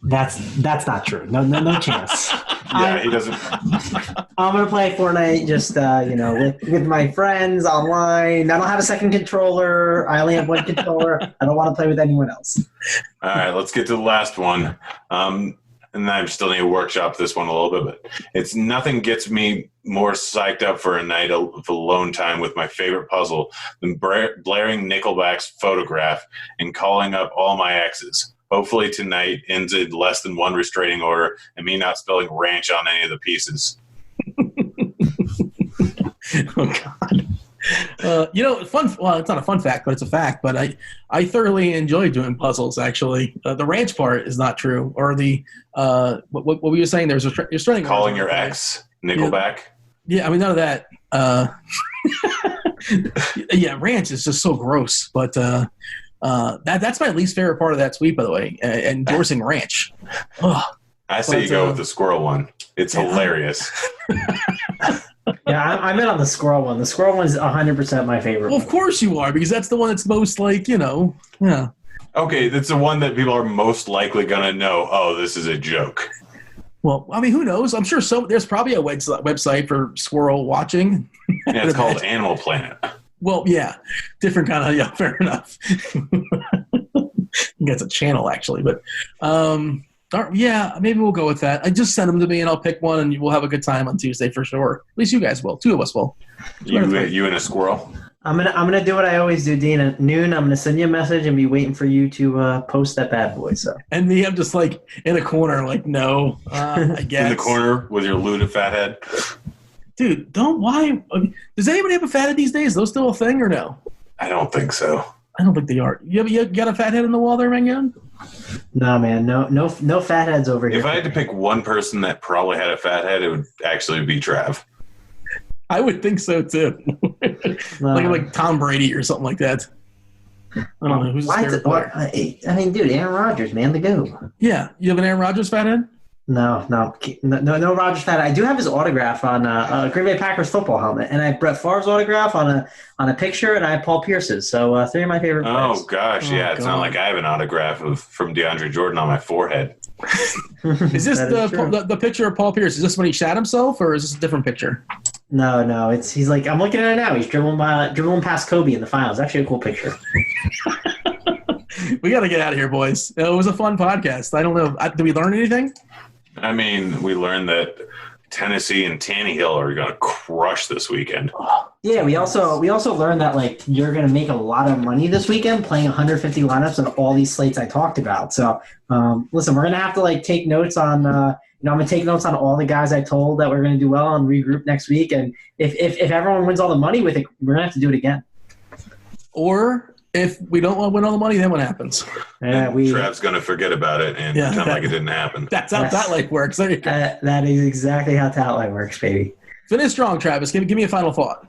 That's not true. No chance. Yeah, he doesn't. I'm gonna play Fortnite just with my friends online. I don't have a second controller. I only have one controller. I don't want to play with anyone else. All right, let's get to the last one. And I still need to workshop this one a little bit, but it's nothing gets me more psyched up for a night of alone time with my favorite puzzle than blaring Nickelback's Photograph and calling up all my exes. Hopefully tonight ends in less than one restraining order and me not spilling ranch on any of the pieces. Oh, God. Fun. Well, it's not a fun fact, but it's a fact. But I thoroughly enjoy doing puzzles. Actually, the ranch part is not true. Or the what were you saying? There's a restraining order. Calling your ex Nickelback. Yeah, I mean none of that. Yeah, ranch is just so gross. But that's my least favorite part of that tweet, by the way. Endorsing ranch. Ugh. I say you go with the squirrel one. It's hilarious. Yeah, I'm in on the squirrel one. The squirrel one is 100% my favorite. Well, of course you are, because that's the one that's most yeah. Okay, that's the one that people are most likely going to know, oh, this is a joke. Well, I mean, who knows? I'm sure there's probably a website for squirrel watching. Yeah, it's called Animal Planet. Well, yeah, different kind of, yeah, fair enough. That's a channel, actually, but yeah, maybe we'll go with that. I just send them to me, and I'll pick one, and we'll have a good time on Tuesday for sure. At least you guys will. Two of us will. You and a squirrel? I'm gonna do what I always do, Dean. At noon, I'm gonna send you a message and be waiting for you to post that bad boy. So. And me, I'm just like in a corner, like, no, I guess. In the corner with your looted fat head. Dude, why? Does anybody have a fat head these days? Is those still a thing or no? I don't think so. I don't think they are. You got a fat head in the wall there, Mangone? No, man, no fat heads over here. If I had to pick one person that probably had a fat head, it would actually be Trav. I would think so too. like Tom Brady or something like that. I don't know who's his favorite player. I mean, dude, Aaron Rodgers, man, the go. Yeah, you have an Aaron Rodgers fat head? No Rodgers fat head. I do have his autograph on a Green Bay Packers football helmet, and I have Brett Favre's autograph on a picture, and I have Paul Pierce's. So 3 of my favorite players. Oh gosh, yeah, it's not like I have an autograph from DeAndre Jordan on my forehead. Is this the picture of Paul Pierce? Is this when he shot himself, or is this a different picture? No, he's like, I'm looking at it now. He's dribbling past Kobe in the finals. Actually, a cool picture. We got to get out of here, boys. It was a fun podcast. I don't know. Did we learn anything? I mean, we learned that Tennessee and Tannehill are going to crush this weekend. Yeah, we also learned that like you're going to make a lot of money this weekend playing 150 lineups on all these slates I talked about. So, listen, we're going to have to like take notes on. I'm going to take notes on all the guys I told that we're going to do well and regroup next week. And if everyone wins all the money with it, we're going to have to do it again. Or if we don't win all the money, then what happens? Trav's going to forget about it and pretend like it didn't happen. That's how that life works. There you go. That is exactly how Tout Life works, baby. Finish strong, Travis. Give me a final thought.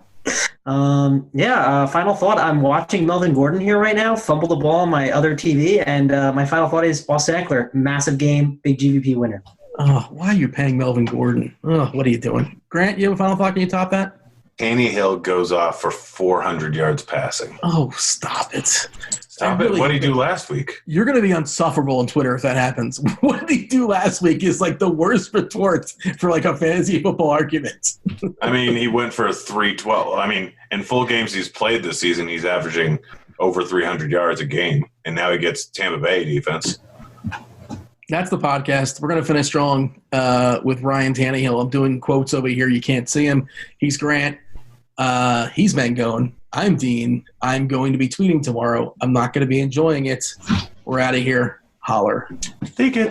Final thought. I'm watching Melvin Gordon here right now fumble the ball on my other TV, and my final thought is Austin Eckler, massive game, big GVP winner. Oh, why are you paying Melvin Gordon? Oh, what are you doing? Grant, you have a final thought? Can you top that? Tannehill goes off for 400 yards passing. Oh, stop it. Stop it. What did he do last week? You're going to be insufferable on Twitter if that happens. What did he do last week is like the worst retort for like a fantasy football argument. I mean, he went for 312. I mean, in full games he's played this season, he's averaging over 300 yards a game, and now he gets Tampa Bay defense. That's the podcast. We're going to finish strong with Ryan Tannehill. I'm doing quotes over here. You can't see him. He's Grant. He's Mangone. I'm Dean. I'm going to be tweeting tomorrow. I'm not going to be enjoying it. We're out of here. Holler. Think it.